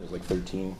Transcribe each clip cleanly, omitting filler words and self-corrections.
There's like 13.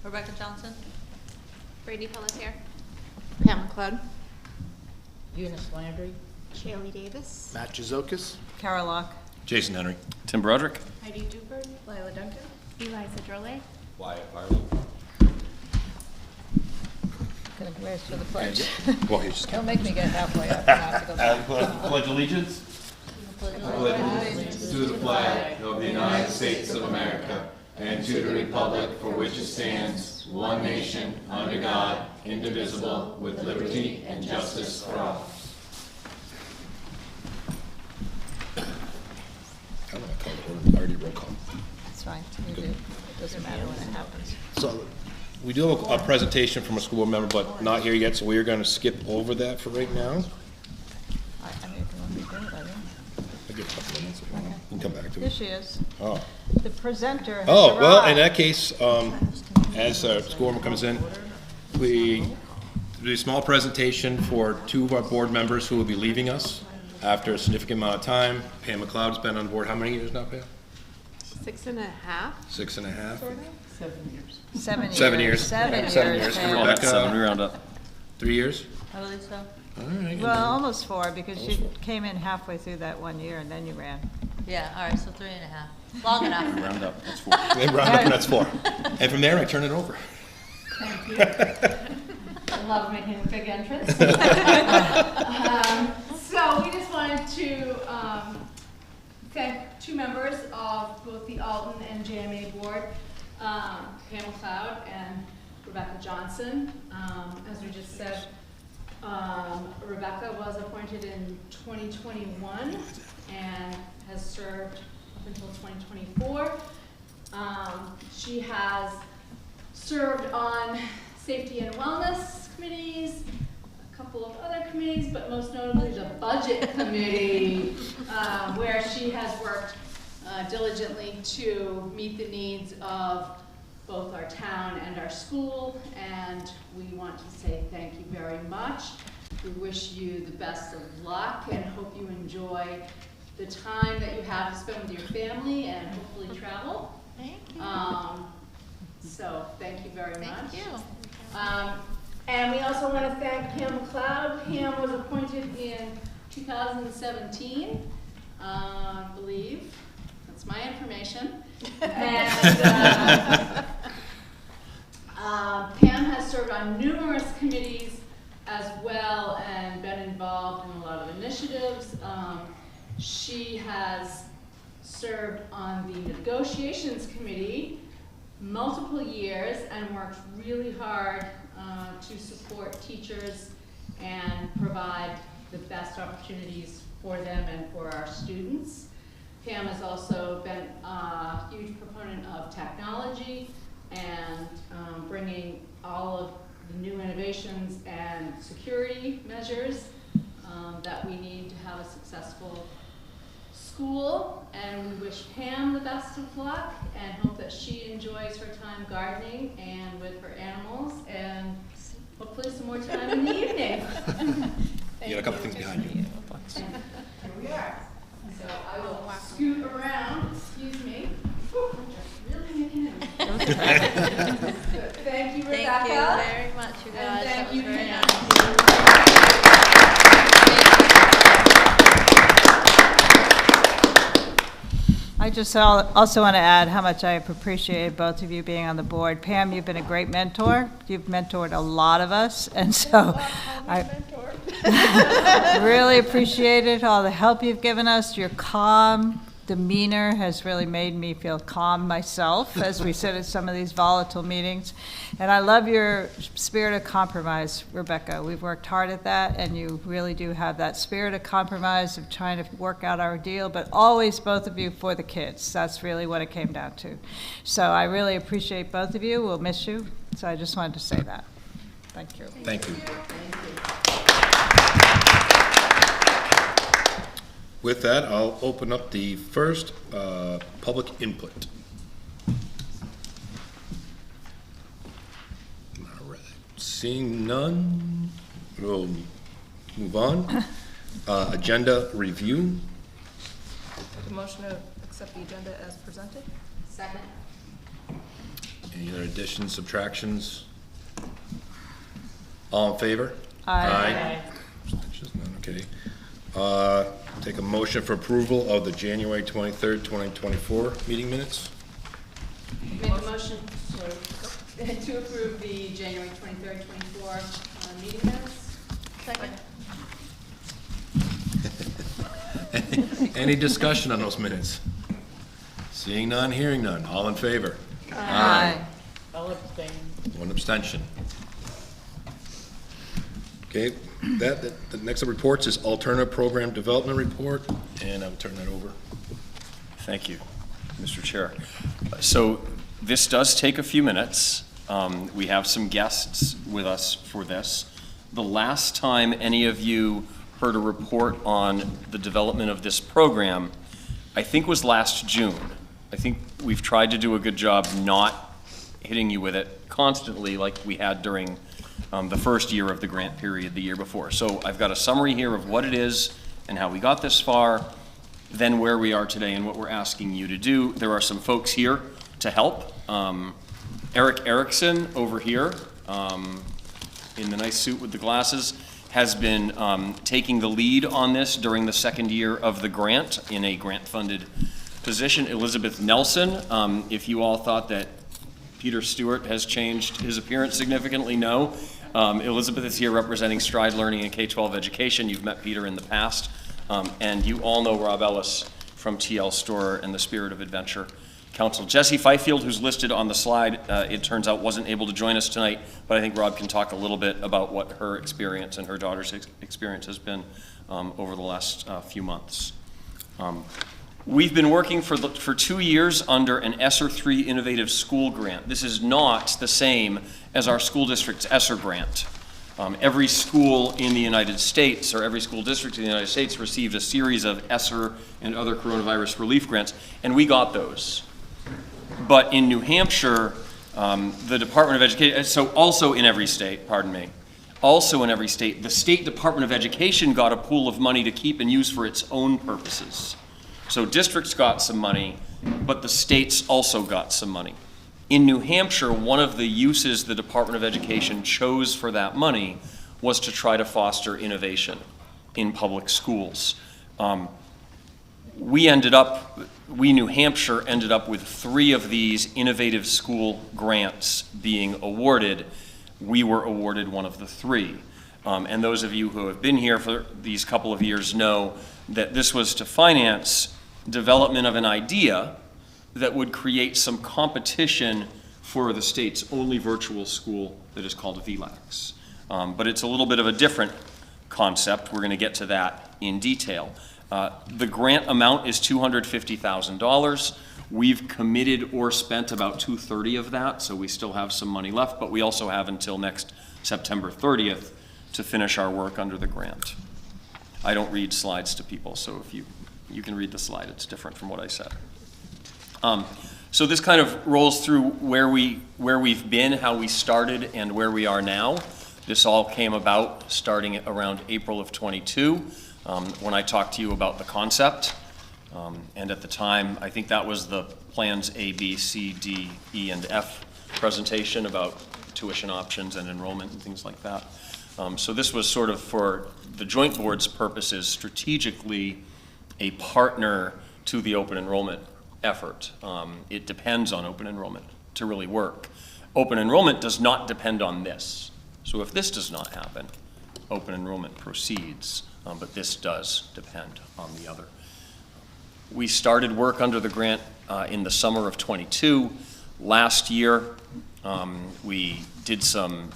Rebecca Johnson. Brady Pelletier. Pam McLeod. Eunice Landry. Shaylee Davis. Matt Jazokis. Kara Locke. Jason Henry. Tim Broderick. Heidi Duper. Lila Duncan. Eliza Drole. Wyatt Farley. Gonna raise for the pledge. Well, he's just Don't make me get halfway up and have to go. Pledge allegiance. To the flag of the United States of America and to the republic for which it stands, one nation, under God, indivisible, with liberty and justice for all. I'm going to call it order. I already roll call. It's fine, you do. It doesn't matter when it happens. So We do have a presentation from a school board member, but not here yet, so we are going to skip over that for right now. I mean, if you want me to do it, I will. I'll give a couple minutes. We can come back to Here it. she is. Oh. The presenter has Oh, well, in arrived. that case, as a school member comes in, we do a small presentation for two of our board members who will be leaving us after a significant amount of time. Pam McLeod's been on board how many years now, Pam? 6.5. 6.5? 7 years. 7 years. 7 years. And Pam. Rebecca, 7, round up. 3 years? I believe so. All right. Well, almost 4, because you came in halfway through that 1 year and then you ran. Yeah, all right, so 3.5. Long enough. Round up, that's 4. Then round up, and that's 4. And from there, I turn it over. Thank you. I love making a big entrance. So we just wanted to thank two members of both the Alton and JMA board, Pam McLeod and Rebecca Johnson. As we just said, Rebecca was appointed in 2021 and has served up until 2024. She has served on safety and wellness committees, a couple of other committees, but most notably the budget committee, where she has worked diligently to meet the needs of both our town and our school, and we want to say thank you very much. We wish you the best of luck and hope you enjoy the time that you have to spend with your family and hopefully travel. Thank you. So thank you very much. Thank you. And we also want to thank Pam McLeod. Pam was appointed in 2017, I believe. That's my information. And Pam has served on numerous committees as well and been involved in a lot of initiatives. She has served on the negotiations committee multiple years and worked really hard to support teachers and provide the best opportunities for them and for our students. Pam has also been a huge proponent of technology and bringing all of the new innovations and security measures that we need to have a successful school. And we wish Pam the best of luck and hope that she enjoys her time gardening and with her animals and hopefully some more time in the evening. You got a couple things behind you. Here we are. So I will scoot around, excuse me. Whew, I'm just really making it. Thank you, Rebecca. Thank you very much, you And guys. thank That you, was very Pam. nice. I just also want to add how much I appreciate both of you being on the board. Pam, you've been a great mentor. You've mentored a lot of us, and so I really appreciated all the help you've given us. Your calm demeanor has really made me feel calm myself as we sit at some of these volatile meetings. And I love your spirit of compromise, Rebecca. We've worked hard at that, and you really do have that spirit of compromise of trying to work out our deal, but always both of you for the kids. That's really what it came down to. So I really appreciate both of you. We'll miss you. So I just wanted to say that. Thank you. Thank you. With that, I'll open up the first public input. All right. Seeing none, we'll move on. Agenda review. Make a motion to accept the agenda as presented. Second. Any other additions, subtractions? All in favor? Aye. Abstentions? None, okay. Take a motion for approval of the January 23rd, 2024 meeting minutes. Make a motion to approve the January 23rd, 24 meeting minutes. Second. Any discussion on those minutes? Seeing none, hearing none. All in favor? Aye. I'll abstain. One abstention. Okay, the next up reports is alternative program development report, and I will turn that over. Thank you, Mr. Chair. So this does take a few minutes. We have some guests with us for this. The last time any of you heard a report on the development of this program, I think was last June. I think we've tried to do a good job not hitting you with it constantly like we had during the first year of the grant period the year before. So I've got a summary here of what it is and how we got this far, then where we are today and what we're asking you to do. There are some folks here to help. Eric Erickson over here, in the nice suit with the glasses, has been taking the lead on this during the second year of the grant in a grant-funded position. Elizabeth Nelson, if you all thought that Peter Stewart has changed his appearance significantly, no. Elizabeth is here representing Stride Learning and K-12 Education. You've met Peter in the past. And you all know Rob Ellis from TL Storer and the Spirit of Adventure Council. Jessie Fifield, who's listed on the slide, it turns out wasn't able to join us tonight, but I think Rob can talk a little bit about what her experience and her daughter's experience has been over the last few months. We've been working for 2 years under an ESSER 3 Innovative School Grant. This is not the same as our school district's ESSER grant. Every school in the United States, or every school district in the United States, received a series of ESSER and other coronavirus relief grants, and we got those. But in New Hampshire, the Department of Education, so also in every state, also in every state, the State Department of Education got a pool of money to keep and use for its own purposes. So districts got some money, but the states also got some money. In New Hampshire, one of the uses the Department of Education chose for that money was to try to foster innovation in public schools. We, New Hampshire, ended up with 3 of these innovative school grants being awarded. We were awarded one of the 3. And those of you who have been here for these couple of years know that this was to finance development of an idea that would create some competition for the state's only virtual school that is called VLAX. But it's a little bit of a different concept. We're going to get to that in detail. The grant amount is $250,000. We've committed or spent about $230,000 of that, so we still have some money left, but we also have until next September 30th to finish our work under the grant. I don't read slides to people, so if you can read the slide, it's different from what I said. So this kind of rolls through where we've been, how we started, and where we are now. This all came about starting around April of 22, when I talked to you about the concept. And at the time, I think that was the plans A, B, C, D, E, and F presentation about tuition options and enrollment and things like that. So this was sort of, for the joint board's purposes, strategically a partner to the open enrollment effort. It depends on open enrollment to really work. Open enrollment does not depend on this. So if this does not happen, open enrollment proceeds, but this does depend on the other. We started work under the grant in the summer of 22. Last year, we did some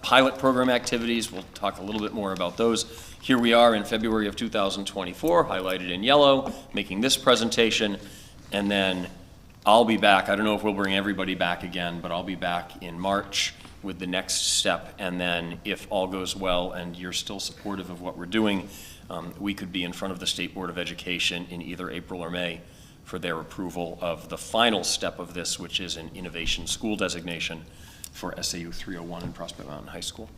pilot program activities. We'll talk a little bit more about those. Here we are in February of 2024, highlighted in yellow, making this presentation, and then I'll be back. I don't know if we'll bring everybody back again, but I'll be back in March with the next step, and then if all goes well and you're still supportive of what we're doing, we could be in front of the State Board of Education in either April or May for their approval of the final step of this, which is an innovation school designation for SAU 301 in Prospect Mountain High School.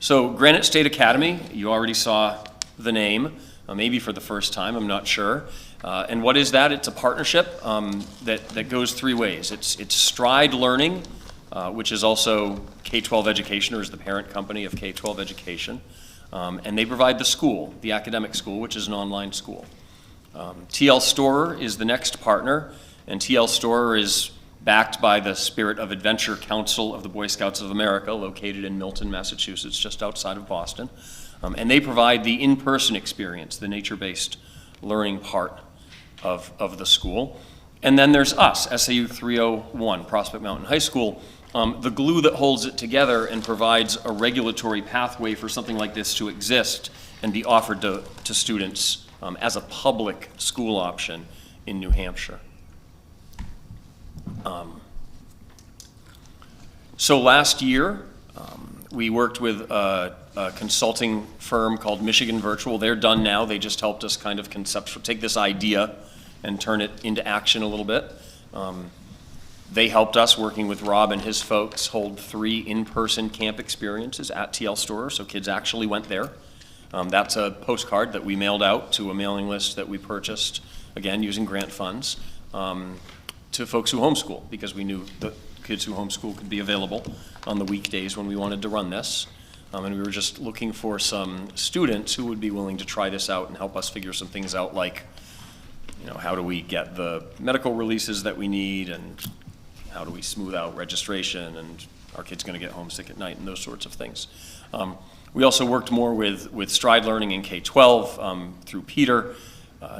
So Granite State Academy, you already saw the name, maybe for the first time, I'm not sure. And what is that? It's a partnership that goes 3 ways. It's Stride Learning, which is also K-12 Education, or is the parent company of K-12 Education. And they provide the school, the academic school, which is an online school. TL Storer is the next partner, and TL Storer is backed by the Spirit of Adventure Council of the Boy Scouts of America, located in Milton, Massachusetts, just outside of Boston. And they provide the in-person experience, the nature-based learning part of the school. And then there's us, SAU 301, Prospect Mountain High School, the glue that holds it together and provides a regulatory pathway for something like this to exist and be offered to students as a public school option in New Hampshire. So last year, we worked with a consulting firm called Michigan Virtual. They're done now. They just helped us kind of take this idea and turn it into action a little bit. They helped us, working with Rob and his folks, hold 3 in-person camp experiences at TL Store, so kids actually went there. That's a postcard that we mailed out to a mailing list that we purchased, again, using grant funds, to folks who homeschool, because we knew the kids who homeschool could be available on the weekdays when we wanted to run this. And we were just looking for some students who would be willing to try this out and help us figure some things out, like, how do we get the medical releases that we need, and how do we smooth out registration, and are kids going to get homesick at night, and those sorts of things. We also worked more with Stride Learning in K-12 through Peter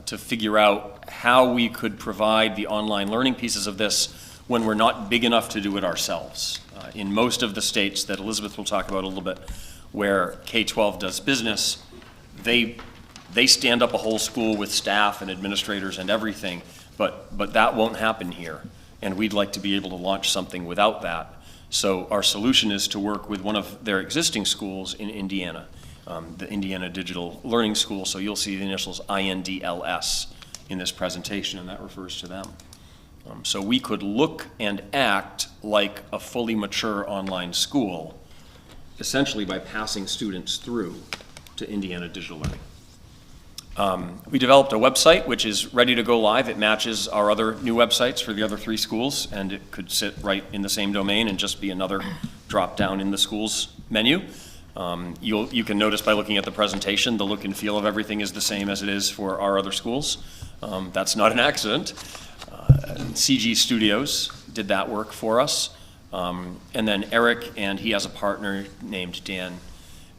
to figure out how we could provide the online learning pieces of this when we're not big enough to do it ourselves. In most of the states that Elizabeth will talk about a little bit, where K-12 does business, they stand up a whole school with staff and administrators and everything, but that won't happen here. And we'd like to be able to launch something without that. So our solution is to work with one of their existing schools in Indiana, the Indiana Digital Learning School. So you'll see the initials INDLS in this presentation, and that refers to them. So we could look and act like a fully mature online school, essentially by passing students through to Indiana Digital Learning. We developed a website which is ready to go live. It matches our other new websites for the other 3 schools, and it could sit right in the same domain and just be another drop down in the schools menu. You can notice by looking at the presentation, the look and feel of everything is the same as it is for our other schools. That's not an accident. CG Studios did that work for us. And then Eric, and he has a partner named Dan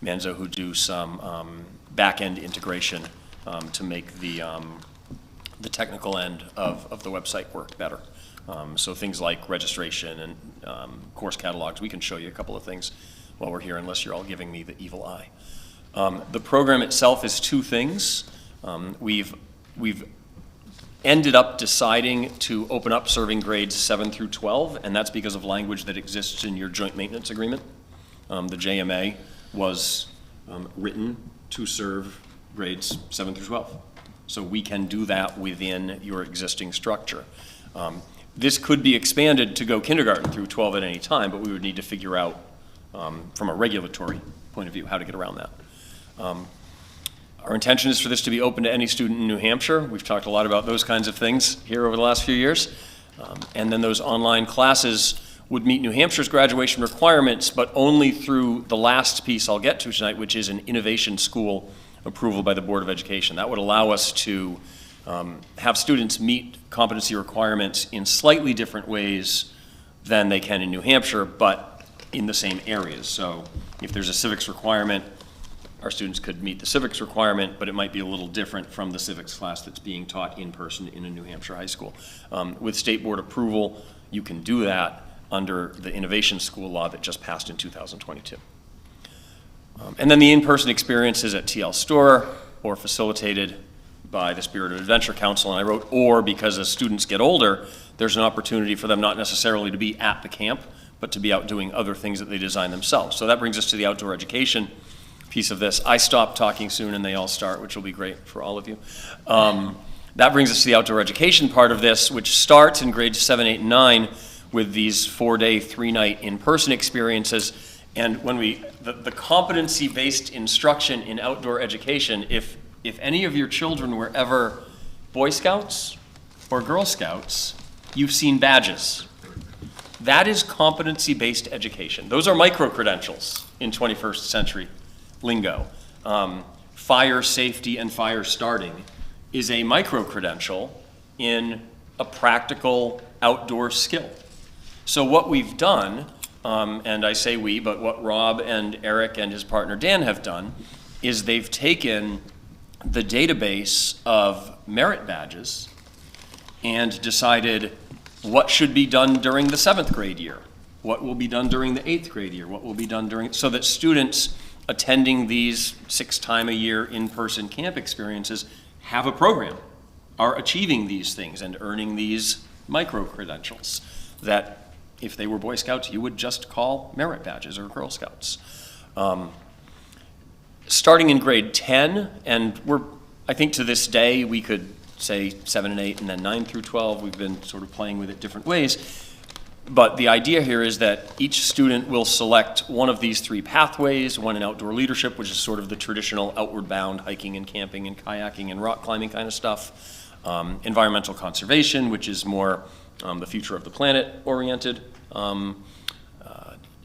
Manzo, who do some back-end integration to make the technical end of the website work better. So things like registration and course catalogs. We can show you a couple of things while we're here, unless you're all giving me the evil eye. The program itself is 2 things. We've ended up deciding to open up serving grades 7 through 12, and that's because of language that exists in your joint maintenance agreement. The JMA was written to serve grades 7 through 12. So we can do that within your existing structure. This could be expanded to go kindergarten through 12 at any time, but we would need to figure out, from a regulatory point of view, how to get around that. Our intention is for this to be open to any student in New Hampshire. We've talked a lot about those kinds of things here over the last few years. And then those online classes would meet New Hampshire's graduation requirements, but only through the last piece I'll get to tonight, which is an innovation school approval by the Board of Education. That would allow us to have students meet competency requirements in slightly different ways than they can in New Hampshire, but in the same areas. So if there's a civics requirement, our students could meet the civics requirement, but it might be a little different from the civics class that's being taught in person in a New Hampshire high school. With state board approval, you can do that under the innovation school law that just passed in 2022. And then the in-person experiences at TL Store, or facilitated by the Spirit of Adventure Council. And I wrote "or" because as students get older, there's an opportunity for them not necessarily to be at the camp, but to be out doing other things that they design themselves. So that brings us to the outdoor education piece of this. I stop talking soon and they all start, which will be great for all of you. That brings us to the outdoor education part of this, which starts in grades 7, 8, and 9 with these 4-day, 3-night in-person experiences. And when the competency-based instruction in outdoor education, if any of your children were ever Boy Scouts or Girl Scouts, you've seen badges. That is competency-based education. Those are micro-credentials in 21st century lingo. Fire safety and fire starting is a micro-credential in a practical outdoor skill. So what we've done, and I say we, but what Rob and Eric and his partner Dan have done, is they've taken the database of merit badges and decided what should be done during the 7th grade year, what will be done during the 8th grade year, what will be done during, so that students attending these 6-time-a-year in-person camp experiences have a program, are achieving these things and earning these micro-credentials that if they were Boy Scouts, you would just call merit badges or Girl Scouts. Starting in grade 10, and I think to this day, we could say 7 and 8, and then 9 through 12, we've been sort of playing with it different ways. But the idea here is that each student will select one of these 3 pathways, one in outdoor leadership, which is sort of the traditional outward bound hiking and camping and kayaking and rock climbing kind of stuff. Environmental conservation, which is more the future of the planet oriented.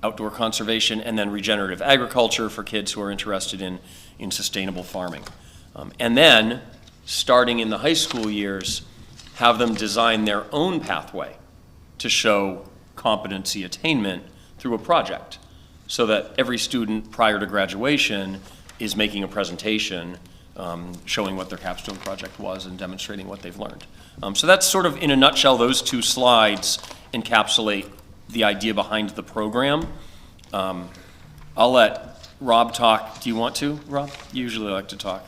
Outdoor conservation, and then regenerative agriculture for kids who are interested in sustainable farming. And then, starting in the high school years, have them design their own pathway to show competency attainment through a project, so that every student prior to graduation is making a presentation showing what their capstone project was and demonstrating what they've learned. So that's sort of, in a nutshell, those 2 slides encapsulate the idea behind the program. I'll let Rob talk. Do you want to, Rob? You usually like to talk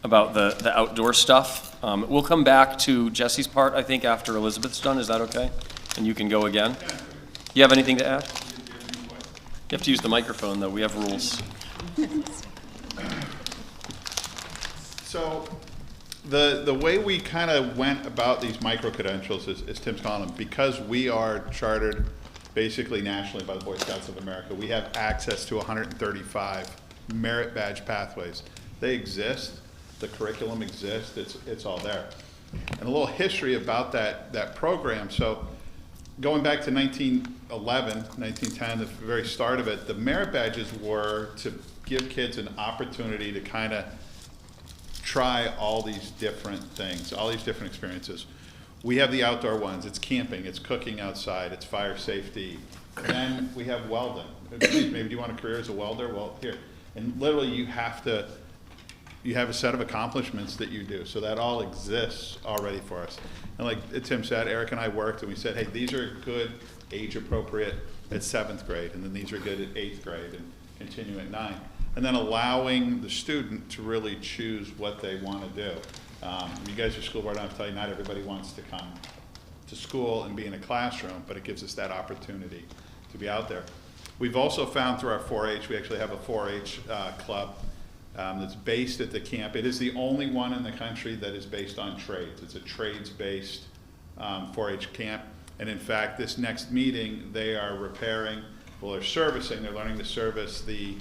about the outdoor stuff. We'll come back to Jesse's part, I think, after Elizabeth's done. Is that okay? And you can go again. You have anything to add? You have to use the microphone, though. We have rules. So the way we kind of went about these micro-credentials is Tim's calling them, because we are chartered basically nationally by the Boy Scouts of America, we have access to 135 merit badge pathways. They exist, the curriculum exists, it's all there. And a little history about that program. So going back to 1911, 1910, the very start of it, the merit badges were to give kids an opportunity to kind of try all these different things, all these different experiences. We have the outdoor ones. It's camping, it's cooking outside, it's fire safety. And then we have welding. Maybe do you want a career as a welder? Well, here. And literally you have a set of accomplishments that you do. So that all exists already for us. And like Tim said, Eric and I worked and we said, hey, these are good, age appropriate at 7th grade, and then these are good at 8th grade and continue at 9th. And then allowing the student to really choose what they want to do. You guys are school board, I have to tell you, not everybody wants to come to school and be in a classroom, but it gives us that opportunity to be out there. We've also found through our 4-H, we actually have a 4-H club that's based at the camp. It is the only one in the country that is based on trades. It's a trades-based 4-H camp. And in fact, this next meeting, they are repairing, well, they're servicing, they're learning to service the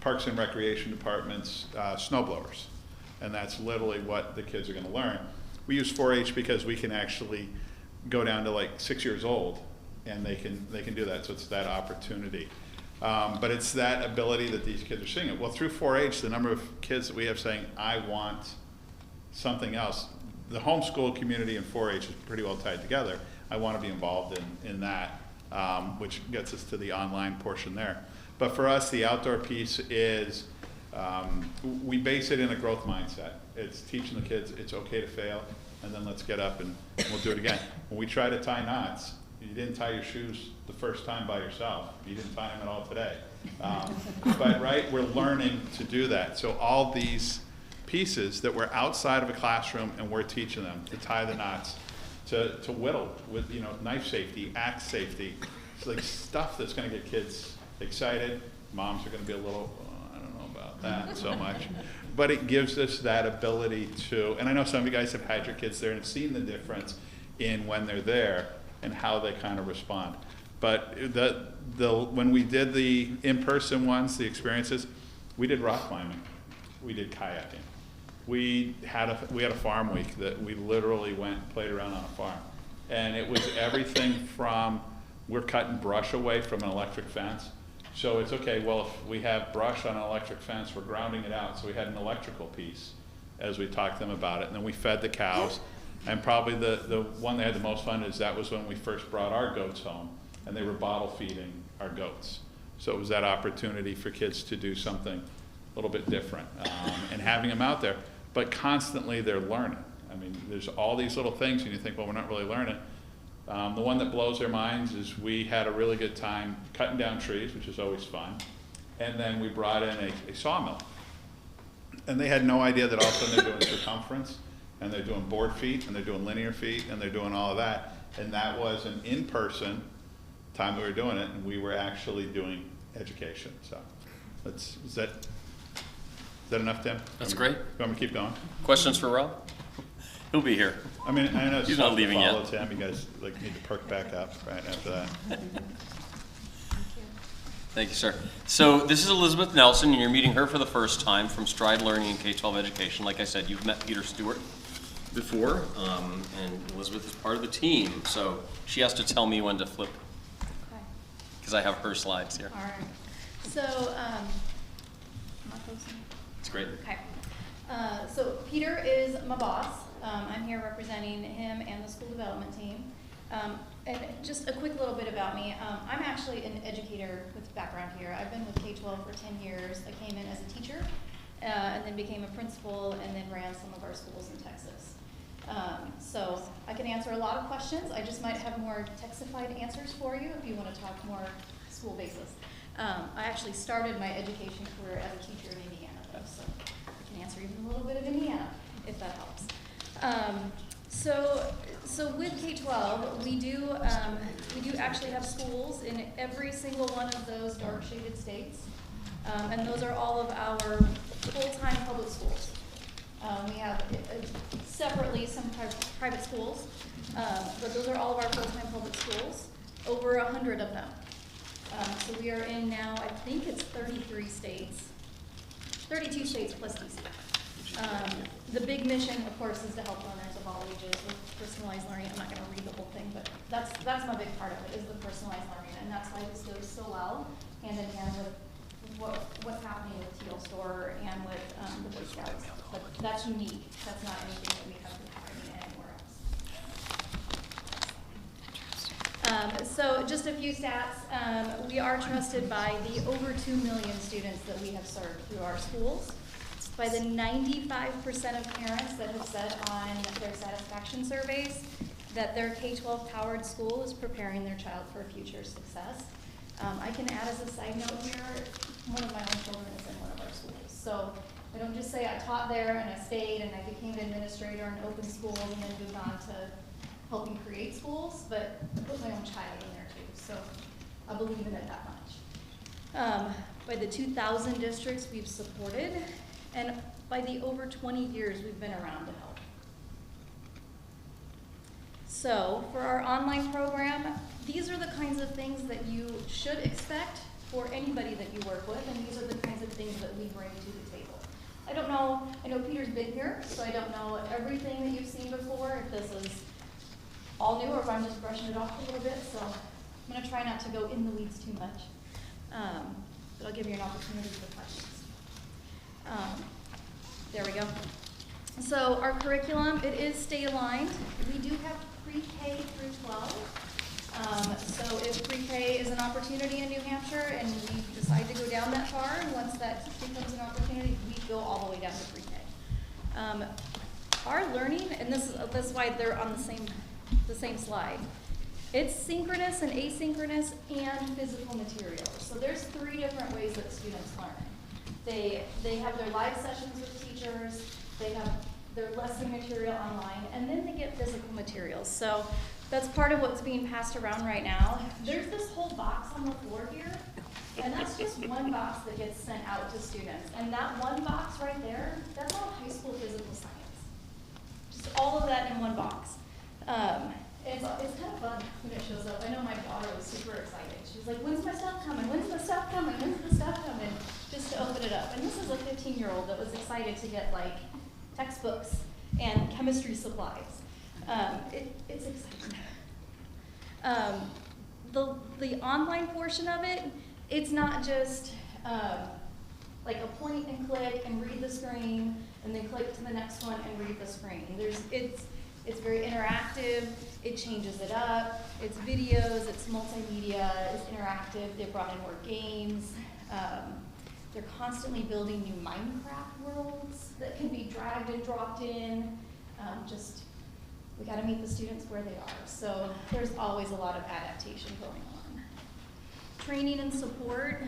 Parks and Recreation Department's snow blowers. And that's literally what the kids are going to learn. We use 4-H because we can actually go down to like 6 years old, and they can do that. So it's that opportunity. But it's that ability that these kids are seeing it. Well, through 4-H, the number of kids that we have saying, I want something else. The homeschool community and 4-H is pretty well tied together. I want to be involved in that, which gets us to the online portion there. But for us, the outdoor piece is, we base it in a growth mindset. It's teaching the kids it's okay to fail, and then let's get up and we'll do it again. When we try to tie knots, you didn't tie your shoes the first time by yourself. You didn't tie them at all today. But right, we're learning to do that. So all these pieces that we're outside of a classroom and we're teaching them to tie the knots, to whittle with knife safety, axe safety. It's like stuff that's going to get kids excited. Moms are going to be a little, I don't know about that so much. But it gives us that ability to, and I know some of you guys have had your kids there and have seen the difference in when they're there and how they kind of respond. But when we did the in-person ones, the experiences, we did rock climbing, we did kayaking. We had a farm week that we literally went and played around on a farm. And it was everything from, we're cutting brush away from an electric fence. So it's okay, well, if we have brush on an electric fence, we're grounding it out. So we had an electrical piece as we talked to them about it. And then we fed the cows. And probably the one they had the most fun is that was when we first brought our goats home, and they were bottle feeding our goats. So it was that opportunity for kids to do something a little bit different and having them out there. But constantly they're learning. I mean, there's all these little things and you think, well, we're not really learning. The one that blows their minds is we had a really good time cutting down trees, which is always fun. And then we brought in a sawmill. And they had no idea that all of a sudden they're doing circumference, and they're doing board feet, and they're doing linear feet, and they're doing all of that. And that was an in-person time we were doing it, and we were actually doing education. So, is that enough, Tim? That's great. You want me to keep going? Questions for Rob? He'll be here. I mean, I know it's He's tough not leaving to yet. follow, Tim. You guys like need to perk back up right after that. Thank you, sir. So this is Elizabeth Nelson, and you're meeting her for the first time from Stride Learning and K-12 Education. Like I said, you've met Peter Stewart before, and Elizabeth is part of the team. So she has to tell me when to flip, Okay. because I have her slides here. All right. So, am I posting? It's great. Okay. So Peter is my boss. I'm here representing him and the school development team. And just a quick little bit about me. I'm actually an educator with background here. I've been with K-12 for 10 years. I came in as a teacher, and then became a principal, and then ran some of our schools in Texas. So I can answer a lot of questions. I just might have more texified answers for you if you want to talk more school basis. I actually started my education career as a teacher in Indiana, though, so I can answer even a little bit of Indiana, if that helps. So with K-12, we do actually have schools in every single one of those dark shaded states, and those are all of our full-time public schools. We have separately some private schools, but those are all of our full-time public schools, over 100 of them. So we are in now, I think it's 33 states, 32 states plus DC. The big mission, of course, is to help learners of all ages with personalized learning. I'm not going to read the whole thing, but that's my big part of it, is the personalized learning, and that's why this goes so well hand in hand with what's happening with Teal Store and with the Boy Scouts. But that's unique. That's not anything that we have happening anywhere else. So just a few stats. We are trusted by the over 2 million students that we have served through our schools, by the 95% of parents that have said on their satisfaction surveys that their K-12 powered school is preparing their child for future success. I can add as a side note here, one of my own children is in one of our schools. So I don't just say I taught there and I stayed and I became an administrator in open schools and then moved on to helping create schools, but I put my own child in there too. So I believe in it that much. By the 2,000 districts we've supported, and by the over 20 years we've been around to help. So for our online program, these are the kinds of things that you should expect for anybody that you work with, and these are the kinds of things that we bring to the table. I know Peter's been here, so I don't know everything that you've seen before, if this is all new or if I'm just brushing it off a little bit, so I'm gonna try not to go in the weeds too much, but I'll give you an opportunity for questions. There we go. So our curriculum, it is state aligned. We do have pre-K through 12. So if pre-K is an opportunity in New Hampshire and we decide to go down that far, and once that becomes an opportunity, we go all the way down to pre-K. Our learning, and this is why they're on the same slide. It's synchronous and asynchronous and physical materials. So there's 3 different ways that students learn. They have their live sessions with teachers, they have their lesson material online, and then they get physical materials. So that's part of what's being passed around right now. There's this whole box on the floor here, and that's just one box that gets sent out to students. And that one box right there, that's all high school physical science. Just all of that in one box. It's kind of fun when it shows up. I know my daughter was super excited. She was like, when's my stuff coming? When's the stuff coming? When's the stuff coming? Just to open it up. And this is a 15-year-old that was excited to get like textbooks and chemistry supplies. It's exciting. The online portion of it, it's not just like a point and click and read the screen and then click to the next one and read the screen. It's very interactive, it changes it up, it's videos, it's multimedia, it's interactive, they've brought in more games. They're constantly building new Minecraft worlds that can be dragged and dropped in. We gotta meet the students where they are. So there's always a lot of adaptation going on. Training and support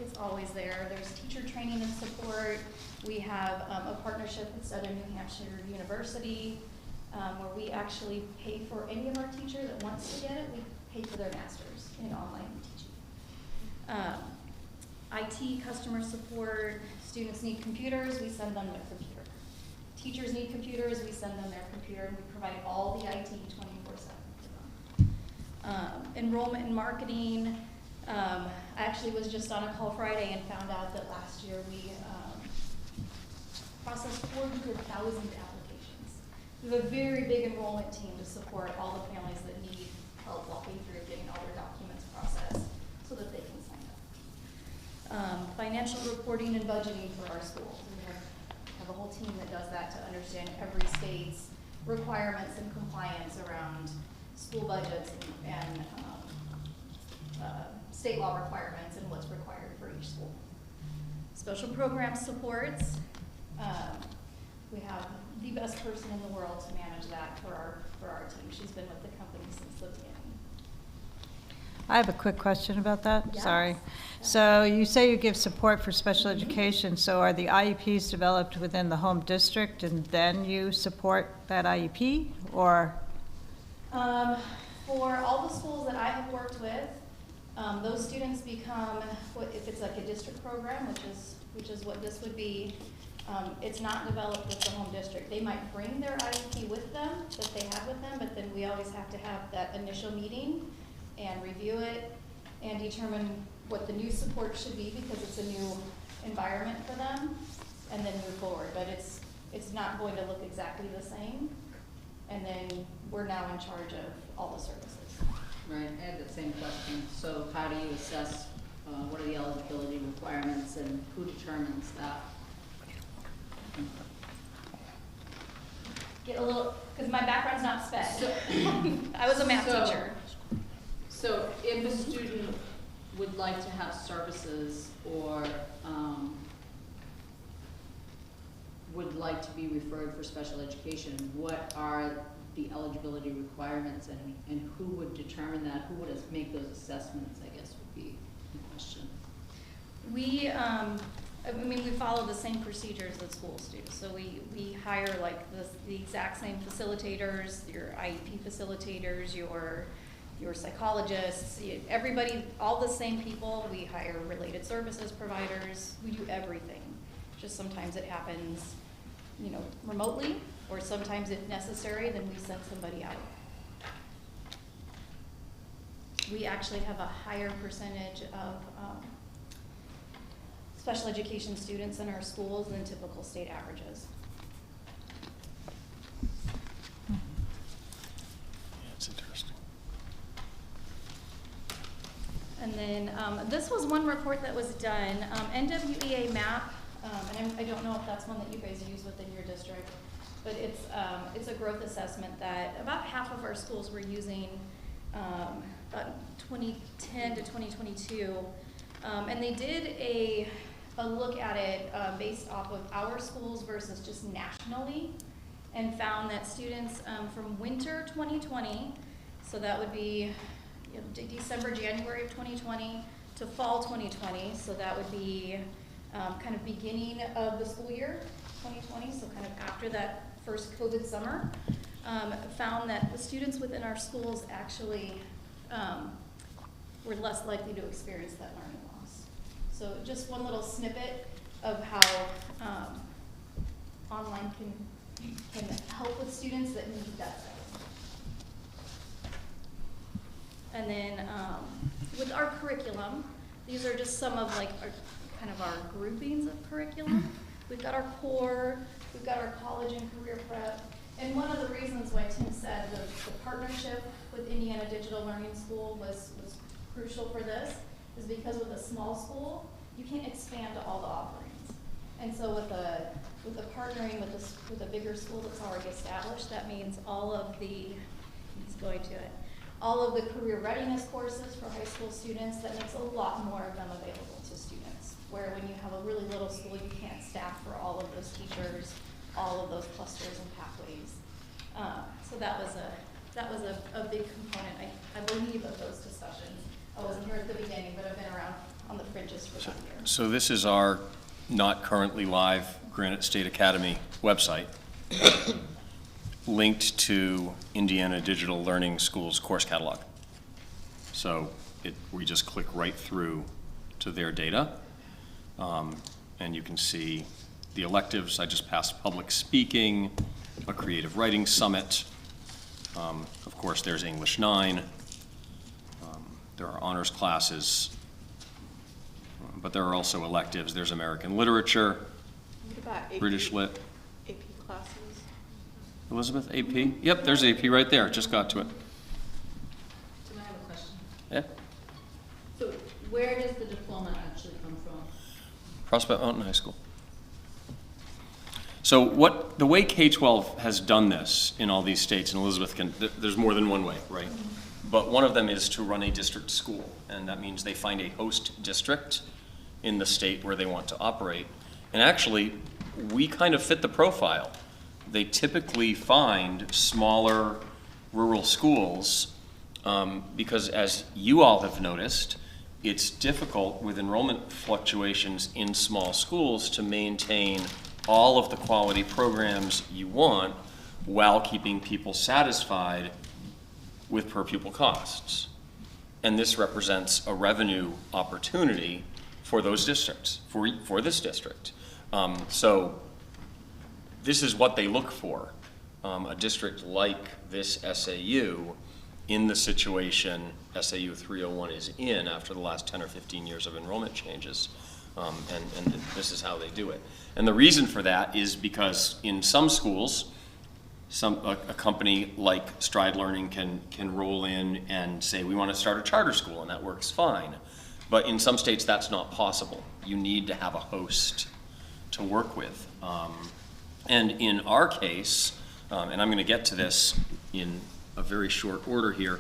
is always there. There's teacher training and support. We have a partnership with Southern New Hampshire University, where we actually pay for any of our teacher that wants to get it. pay for their masters in online teaching. IT, customer support, students need computers, we send them their computer. Teachers need computers, we send them their computer, and we provide all the IT 24/7 for them. Enrollment and marketing, I actually was just on a call Friday and found out that last year we processed 400,000 applications. We have a very big enrollment team to support all the families that need help walking through getting all their documents processed so that they can sign up. Financial reporting and budgeting for our schools. We have a whole team that does that to understand every state's requirements and compliance around school budgets and state law requirements and what's required for each school. Special program supports. We have the best person in the world to manage that for our team. She's been with the company since the beginning. I have a quick question about that, Yes. sorry. So you say you give support for special education, so are the IEPs developed within the home district and then you support that IEP, or? For all the schools that I have worked with, those students become, if it's like a district program, which is what this would be, it's not developed with the home district. They might bring their IEP with them, that they have with them, but then we always have to have that initial meeting and review it and determine what the new support should be because it's a new environment for them, and then move forward. But it's not going to look exactly the same, and then we're now in charge of all the services. Right, I had the same question. So how do you assess, what are the eligibility requirements and who determines that? Get a little, because my background's not sped. I was a math teacher. So if a student would like to have services or would like to be referred for special education, what are the eligibility requirements and who would determine that? Who would make those assessments, I guess would be the question. We, we follow the same procedures that schools do. So we hire like the exact same facilitators, your IEP facilitators, your psychologists, everybody, all the same people. We hire related services providers. We do everything. Just sometimes it happens, remotely, or sometimes if necessary, then we send somebody out. We actually have a higher percentage of special education students in our schools than typical state averages. It's interesting. And then this was one report that was done, NWEA MAP, and I don't know if that's one that you guys use within your district, but it's a growth assessment that about half of our schools were using about 2010 to 2022. And they did a look at it based off of our schools versus just nationally, and found that students from winter 2020, so that would be December, January of 2020 to fall 2020, so that would be kind of beginning of the school year 2020, so kind of after that first COVID summer, found that the students within our schools actually were less likely to experience that learning loss. So just one little snippet of how online can help with students that need that setting. And then with our curriculum, these are just some of like our groupings of curriculum. We've got our core, we've got our college and career prep, and one of the reasons why Tim said the partnership with Indiana Digital Learning School was crucial for this is because with a small school, you can't expand to all the offerings. And so with the partnering with a bigger school that's already established, that means all of the career readiness courses for high school students, that makes a lot more of them available to students. Where when you have a really little school, you can't staff for all of those teachers, all of those clusters and pathways. So that was a big component, I believe, of those discussions. I wasn't here at the beginning, but I've been around on the fringes for that year. So this is our not currently live Granite State Academy website linked to Indiana Digital Learning School's course catalog. So we just click right through to their data. And you can see the electives. I just passed public speaking, a creative writing summit. Of course, there's English 9. There are honors classes, but there are also electives. There's American literature, What about AP? British lit. AP classes? Elizabeth, AP? Yep, there's AP right there. Just got to it. So I have a question. Yeah. So where does the diploma actually come from? Prospect Mountain High School. So the way K-12 has done this in all these states, and Elizabeth there's more than one way, right? But one of them is to run a district school, and that means they find a host district in the state where they want to operate. And actually, we kind of fit the profile. They typically find smaller rural schools because, as you all have noticed, it's difficult with enrollment fluctuations in small schools to maintain all of the quality programs you want while keeping people satisfied with per pupil costs. And this represents a revenue opportunity for those districts, for this district. So this is what they look for. A district like this SAU in the situation SAU 301 is in after the last 10 or 15 years of enrollment changes. And this is how they do it. And the reason for that is because in some schools, a company like Stride Learning can roll in and say, we want to start a charter school, and that works fine. But in some states, that's not possible. You need to have a host to work with. And in our case, and I'm going to get to this in a very short order here,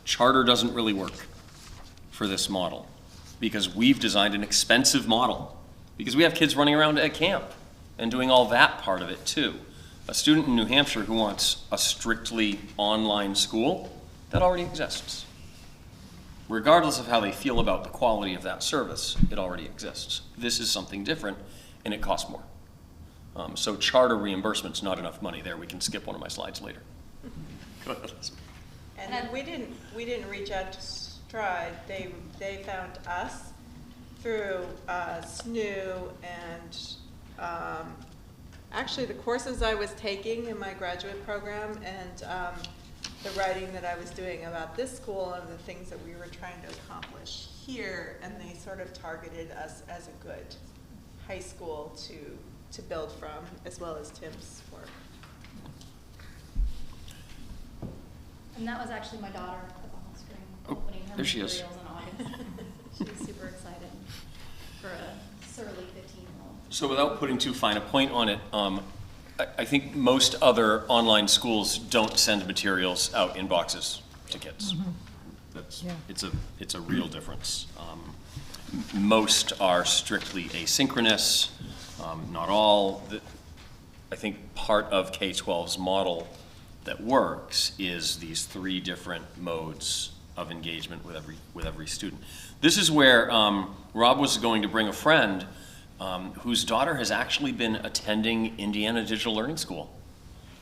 charter doesn't really work for this model because we've designed an expensive model because we have kids running around at camp and doing all that part of it too. A student in New Hampshire who wants a strictly online school, that already exists. Regardless of how they feel about the quality of that service, it already exists. This is something different, and it costs more. So charter reimbursement's not enough money there. We can skip one of my slides later. Go ahead. And we didn't reach out to Stride. They found us through SNU and actually the courses I was taking in my graduate program and the writing that I was doing about this school and the things that we were trying to accomplish here, and they sort of targeted us as a good high school to build from, as well as Tim's work. And that was actually my daughter up on the screen, opening her there she is. materials in August. She's super excited for a surly 15-year-old. So without putting too fine a point on it, I think most other online schools don't send materials out in boxes to kids. It's a real difference. Most are strictly asynchronous, not all. I think part of K-12's model that works is these 3 different modes of engagement with every student. This is where Rob was going to bring a friend whose daughter has actually been attending Indiana Digital Learning School.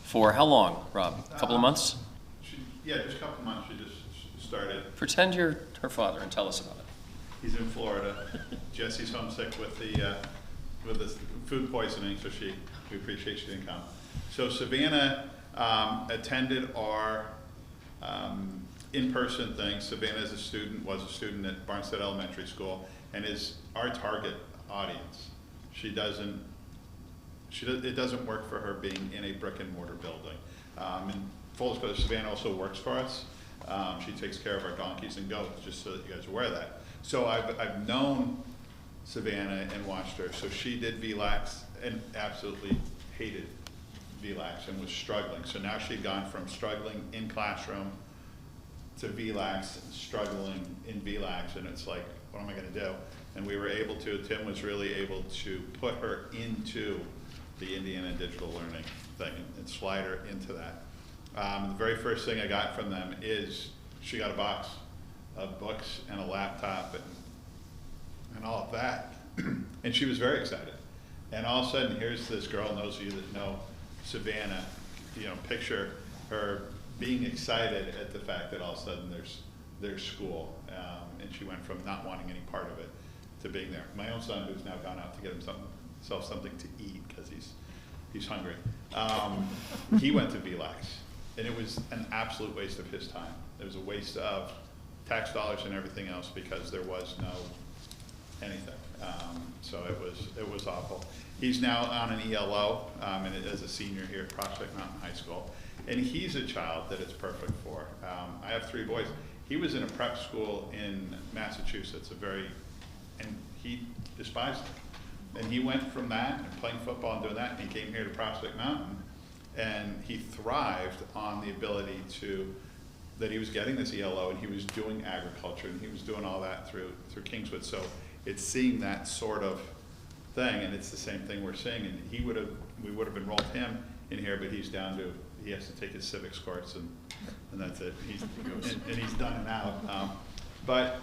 For how long, Rob? A couple of months? Just a couple of months. She just started. Pretend you're her father and tell us about it. He's in Florida. Jesse's homesick with the food poisoning, so we appreciate she didn't come. So Savannah attended our in-person thing. Savannah was a student at Barnstead Elementary School and is our target audience. It doesn't work for her being in a brick and mortar building. And full disclosure, Savannah also works for us. She takes care of our donkeys and goats, just so that you guys are aware of that. So I've known Savannah and watched her. So she did VLAX and absolutely hated VLAX and was struggling. So now she'd gone from struggling in classroom to VLAX and struggling in VLAX, and it's like, what am I going to do? And we were able to, Tim was really able to put her into the Indiana Digital Learning thing and slide her into that. The very first thing I got from them is she got a box of books and a laptop and all of that. And she was very excited. And all of a sudden, here's this girl, those of you that know Savannah, picture her being excited at the fact that all of a sudden there's their school, and she went from not wanting any part of it to being there. My own son, who's now gone out to get himself something to eat because he's hungry, he went to VLAX, and it was an absolute waste of his time. It was a waste of tax dollars and everything else because there was no anything. So it was awful. He's now on an ELO and as a senior here at Prospect Mountain High School, and he's a child that it's perfect for. I have 3 boys. He was in a prep school in Massachusetts, and he despised it. And he went from that and playing football and doing that, and he came here to Prospect Mountain, and he thrived on the ability that he was getting this ELO, and he was doing agriculture, and he was doing all that through Kingswood. So it's seeing that sort of thing, and it's the same thing we're seeing. And we would have enrolled him in here, but he's down to, he has to take his civics course, and that's it. And he's done and out. But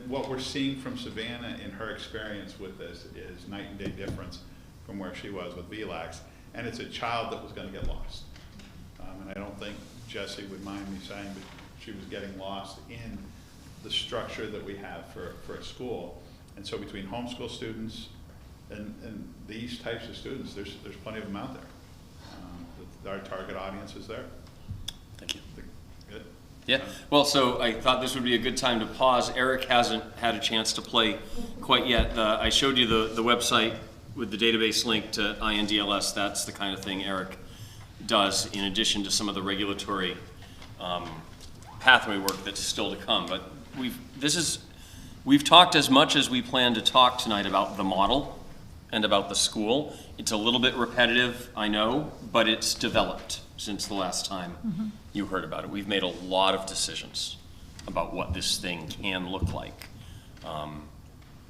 what we're seeing from Savannah in her experience with this is night and day difference from where she was with VLAX, and it's a child that was going to get lost. And I don't think Jesse would mind me saying that she was getting lost in the structure that we have for a school. And so between homeschool students and these types of students, there's plenty of them out there. Our target audience is there. Thank you. Good. Yeah, well, so I thought this would be a good time to pause. Eric hasn't had a chance to play quite yet. I showed you the website with the database link to INDLS. That's the kind of thing Eric does in addition to some of the regulatory pathway work that's still to come. But we've talked as much as we plan to talk tonight about the model and about the school. It's a little bit repetitive, I know, but it's developed since the last time you heard about it. We've made a lot of decisions about what this thing can look like.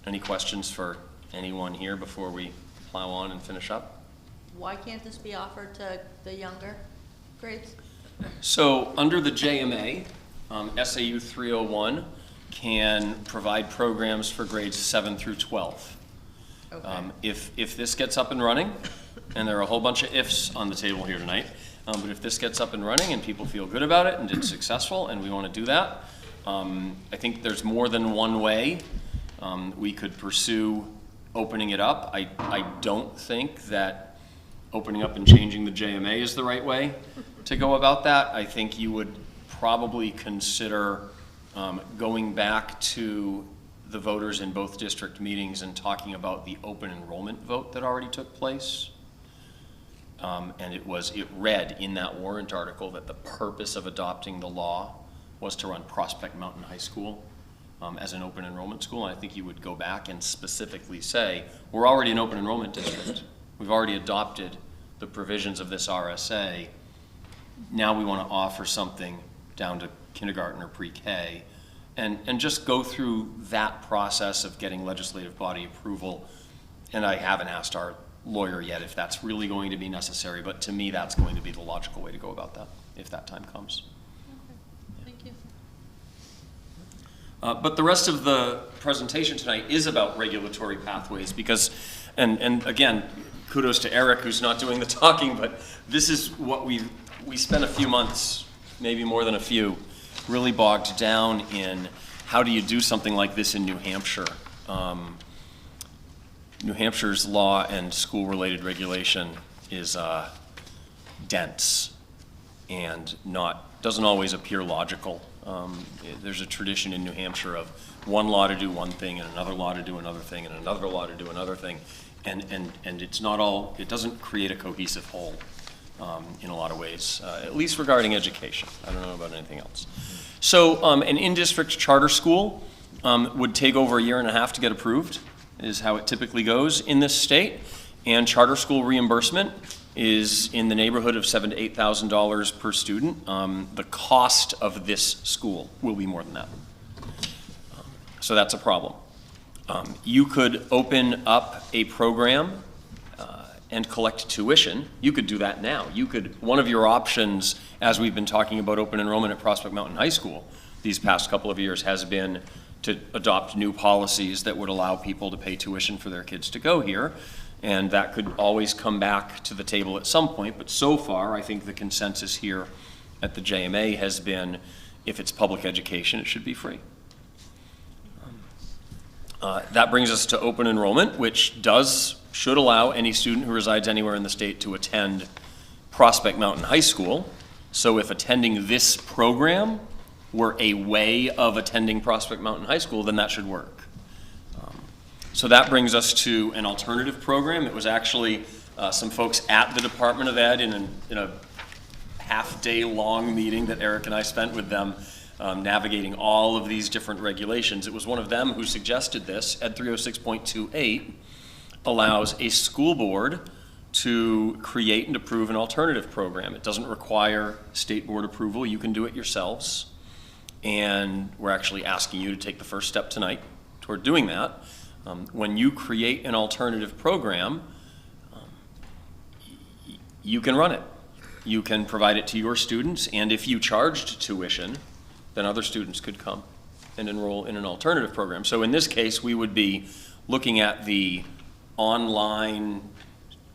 Any questions for anyone here before we plow on and finish up? Why can't this be offered to the younger grades? So under the JMA, SAU 301 can provide programs for grades 7 through 12. Okay. If this gets up and running, and there are a whole bunch of ifs on the table here tonight, but if this gets up and running and people feel good about it and it's successful and we want to do that, I think there's more than one way we could pursue opening it up. I don't think that opening up and changing the JMA is the right way to go about that. I think you would probably consider going back to the voters in both district meetings and talking about the open enrollment vote that already took place. And it read in that warrant article that the purpose of adopting the law was to run Prospect Mountain High School as an open enrollment school. And I think you would go back and specifically say, we're already an open enrollment district. We've already adopted the provisions of this RSA. Now we want to offer something down to kindergarten or pre-K, and just go through that process of getting legislative body approval. And I haven't asked our lawyer yet if that's really going to be necessary, but to me that's going to be the logical way to go about that if that time comes. Okay. Thank you. But the rest of the presentation tonight is about regulatory pathways because, and again, kudos to Eric who's not doing the talking, but this is what we spent a few months, maybe more than a few, really bogged down in how do you do something like this in New Hampshire. New Hampshire's law and school-related regulation is dense and doesn't always appear logical. There's a tradition in New Hampshire of one law to do one thing and another law to do another thing and another law to do another thing, and it's not all. It doesn't create a cohesive whole in a lot of ways, at least regarding education. I don't know about anything else. So an in-district charter school would take over a year and a half to get approved, is how it typically goes in this state, and charter school reimbursement is in the neighborhood of $7,000 to $8,000 per student. The cost of this school will be more than that. So that's a problem. You could open up a program and collect tuition. You could do that now. One of your options, as we've been talking about open enrollment at Prospect Mountain High School these past couple of years, has been to adopt new policies that would allow people to pay tuition for their kids to go here. And that could always come back to the table at some point, but so far I think the consensus here at the JMA has been If it's public education, it should be free. That brings us to open enrollment, which should allow any student who resides anywhere in the state to attend Prospect Mountain High School. So if attending this program were a way of attending Prospect Mountain High School, then that should work. So that brings us to an alternative program. It was actually some folks at the Department of Ed in a half-day long meeting that Eric and I spent with them, navigating all of these different regulations. It was one of them who suggested this. Ed 306.28 allows a school board to create and approve an alternative program. It doesn't require state board approval. You can do it yourselves. And we're actually asking you to take the first step tonight toward doing that. When you create an alternative program, you can run it. You can provide it to your students, and if you charged tuition, then other students could come and enroll in an alternative program. So in this case, we would be looking at the online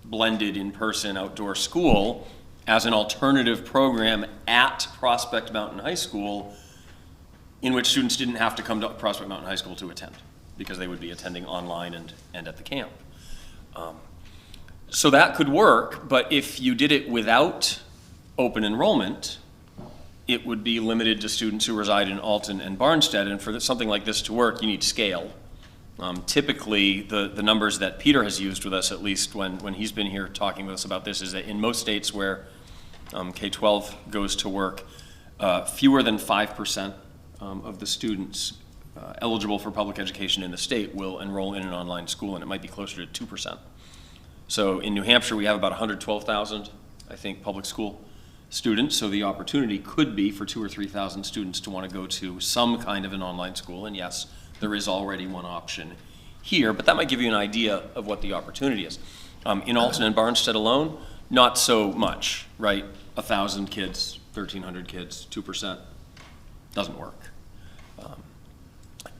blended in-person outdoor school as an alternative program at Prospect Mountain High School, in which students didn't have to come to Prospect Mountain High School to attend, because they would be attending online and at the camp. So that could work, but if you did it without open enrollment, it would be limited to students who reside in Alton and Barnstead, and for something like this to work, you need scale. Typically, the numbers that Peter has used with us, at least when he's been here talking with us about this, is that in most states where K-12 goes to work, fewer than 5% of the students eligible for public education in the state will enroll in an online school, and it might be closer to 2%. So in New Hampshire, we have about 112,000, I think, public school students, so the opportunity could be for 2,000 or 3,000 students to want to go to some kind of an online school, and yes, there is already one option here, but that might give you an idea of what the opportunity is. In Alton and Barnstead alone, not so much, right? 1,000 kids, 1,300 kids, 2%, doesn't work.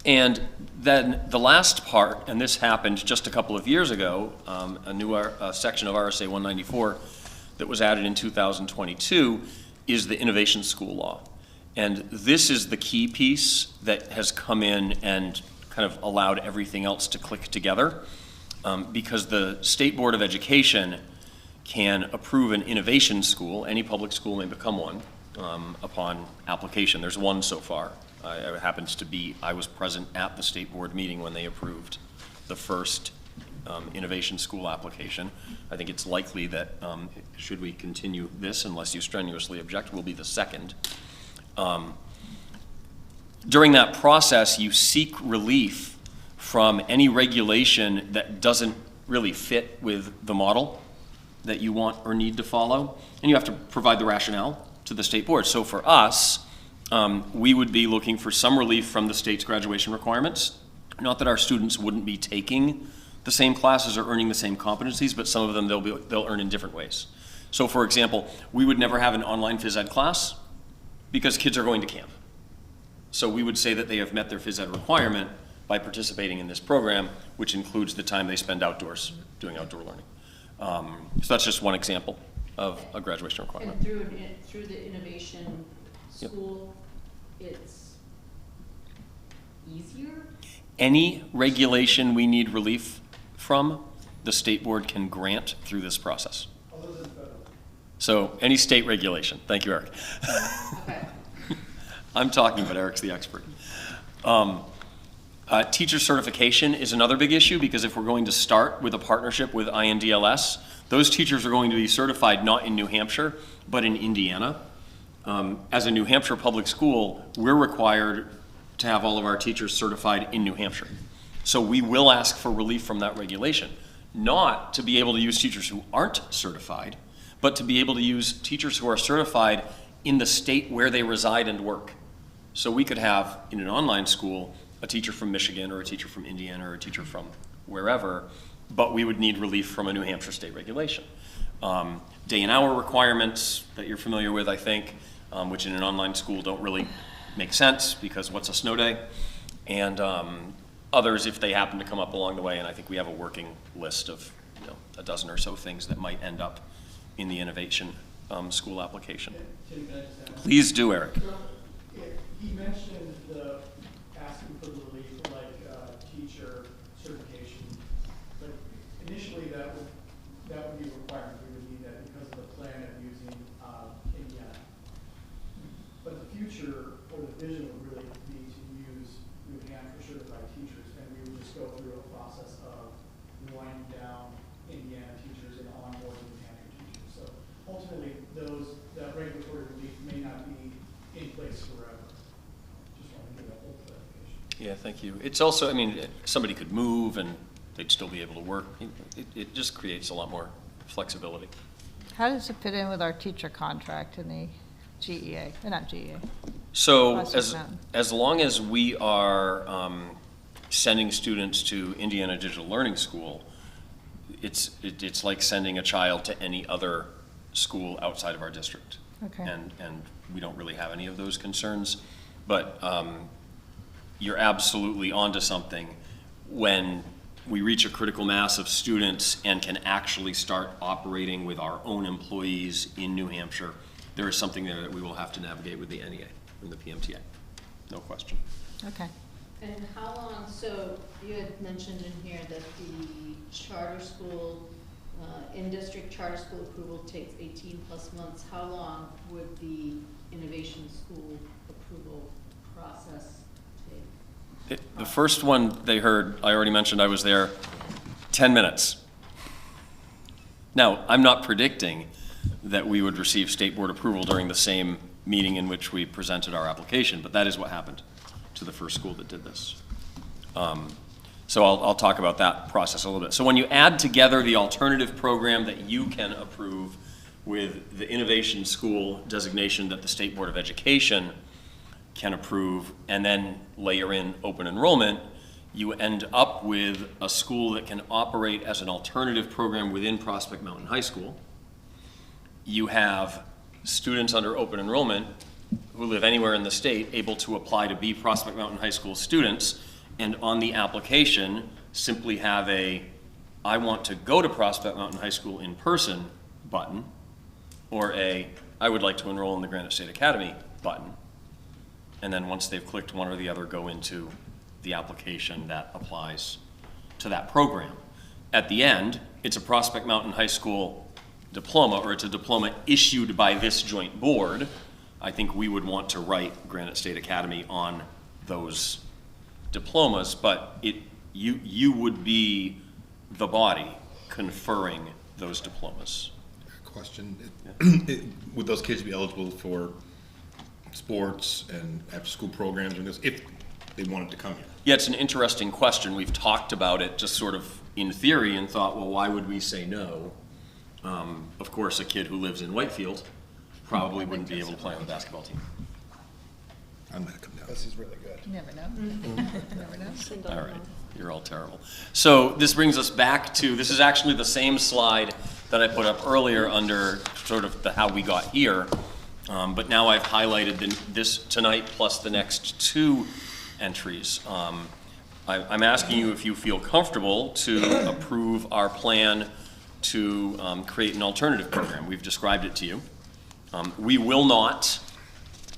And then the last part, and this happened just a couple of years ago, a new section of RSA 194 that was added in 2022 is the Innovation School Law. And this is the key piece that has come in and kind of allowed everything else to click together, because the State Board of Education can approve an innovation school. Any public school may become one upon application. There's one so far. It happens to be, I was present at the state board meeting when they approved the first innovation school application. I think it's likely that should we continue this, unless you strenuously object, will be the second. During that process, you seek relief from any regulation that doesn't really fit with the model that you want or need to follow, and you have to provide the rationale to the state board. So for us, we would be looking for some relief from the state's graduation requirements. Not that our students wouldn't be taking the same classes or earning the same competencies, but some of them they'll earn in different ways. So for example, we would never have an online phys ed class because kids are going to camp. So we would say that they have met their phys ed requirement by participating in this program, which includes the time they spend outdoors doing outdoor learning. So that's just one example of a graduation requirement. And through the innovation school, it's easier? Any regulation we need relief from, the state board can grant through this process. So any state regulation. Thank you, Eric. Okay. I'm talking, but Eric's the expert. Teacher certification is another big issue, because if we're going to start with a partnership with INDLS, those teachers are going to be certified not in New Hampshire, but in Indiana. As a New Hampshire public school, we're required to have all of our teachers certified in New Hampshire. So we will ask for relief from that regulation, not to be able to use teachers who aren't certified, but to be able to use teachers who are certified in the state where they reside and work. So we could have, in an online school, a teacher from Michigan or a teacher from Indiana or a teacher from wherever, but we would need relief from a New Hampshire state regulation. Day and hour requirements that you're familiar with, I think, which in an online school don't really make sense, because what's a snow day? And others, if they happen to come up along the way, and I think we have a working list of a dozen or so things that might end up in the innovation school application. Please do, Eric. So, he mentioned the asking for the relief for like teacher certification. But initially that would be a requirement. We would need that because of the plan of using Indiana. But the future or the vision would really be to use New Hampshire certified teachers, and we would just go through a process of winding down Indiana teachers and onboarding New Hampshire teachers. So ultimately, that regulatory relief may not be in place forever. Just want to give that whole clarification. Yeah, thank you. It's also, I mean, somebody could move and they'd still be able to work. It just creates a lot more flexibility. How does it fit in with our teacher contract in the GEA, not GEA? So Prospect Mountain. as long as we are sending students to Indiana Digital Learning School, it's like sending a child to any other school outside of our district. Okay. And we don't really have any of those concerns. But you're absolutely onto something. When we reach a critical mass of students and can actually start operating with our own employees in New Hampshire, there is something there that we will have to navigate with the NEA and the PMTA. No question. Okay. And how long, so you had mentioned in here that the charter school, in-district charter school approval takes 18 plus months. How long would the innovation school approval process take? The first one they heard, I already mentioned I was there, 10 minutes. Now, I'm not predicting that we would receive state board approval during the same meeting in which we presented our application, but that is what happened to the first school that did this. So I'll talk about that process a little bit. So when you add together the alternative program that you can approve with the innovation school designation that the State Board of Education can approve, and then layer in open enrollment, you end up with a school that can operate as an alternative program within Prospect Mountain High School. You have students under open enrollment who live anywhere in the state able to apply to be Prospect Mountain High School students, and on the application simply have a I want to go to Prospect Mountain High School in person button, or a I would like to enroll in the Granite State Academy button. And then once they've clicked one or the other, go into the application that applies to that program. At the end, it's a Prospect Mountain High School diploma, or it's a diploma issued by this joint board. I think we would want to write Granite State Academy on those diplomas, but you would be the body conferring those diplomas. Question, would those kids be eligible for sports and after-school programs and this, if they wanted to come here? Yeah, it's an interesting question. We've talked about it just sort of in theory and thought, well, why would we say no? Of course, a kid who lives in Whitefield probably wouldn't be able to play on the basketball team. I'm gonna come down. This is really good. You never know. Never know. All right, you're all terrible. So this brings us back to, this is actually the same slide that I put up earlier under sort of the how we got here. But now I've highlighted this tonight plus the next two entries. I'm asking you if you feel comfortable to approve our plan to create an alternative program. We've described it to you. We will not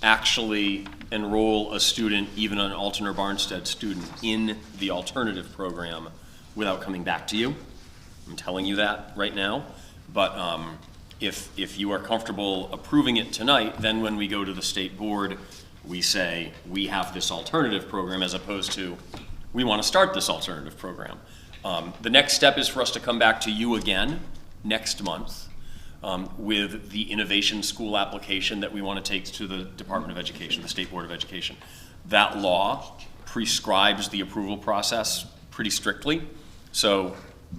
actually enroll a student, even an Alton or Barnstead student, in the alternative program without coming back to you. I'm telling you that right now. But if you are comfortable approving it tonight, then when we go to the state board, we say, we have this alternative program, as opposed to, we want to start this alternative program. The next step is for us to come back to you again next month with the innovation school application that we want to take to the Department of Education, the State Board of Education. That law prescribes the approval process pretty strictly. So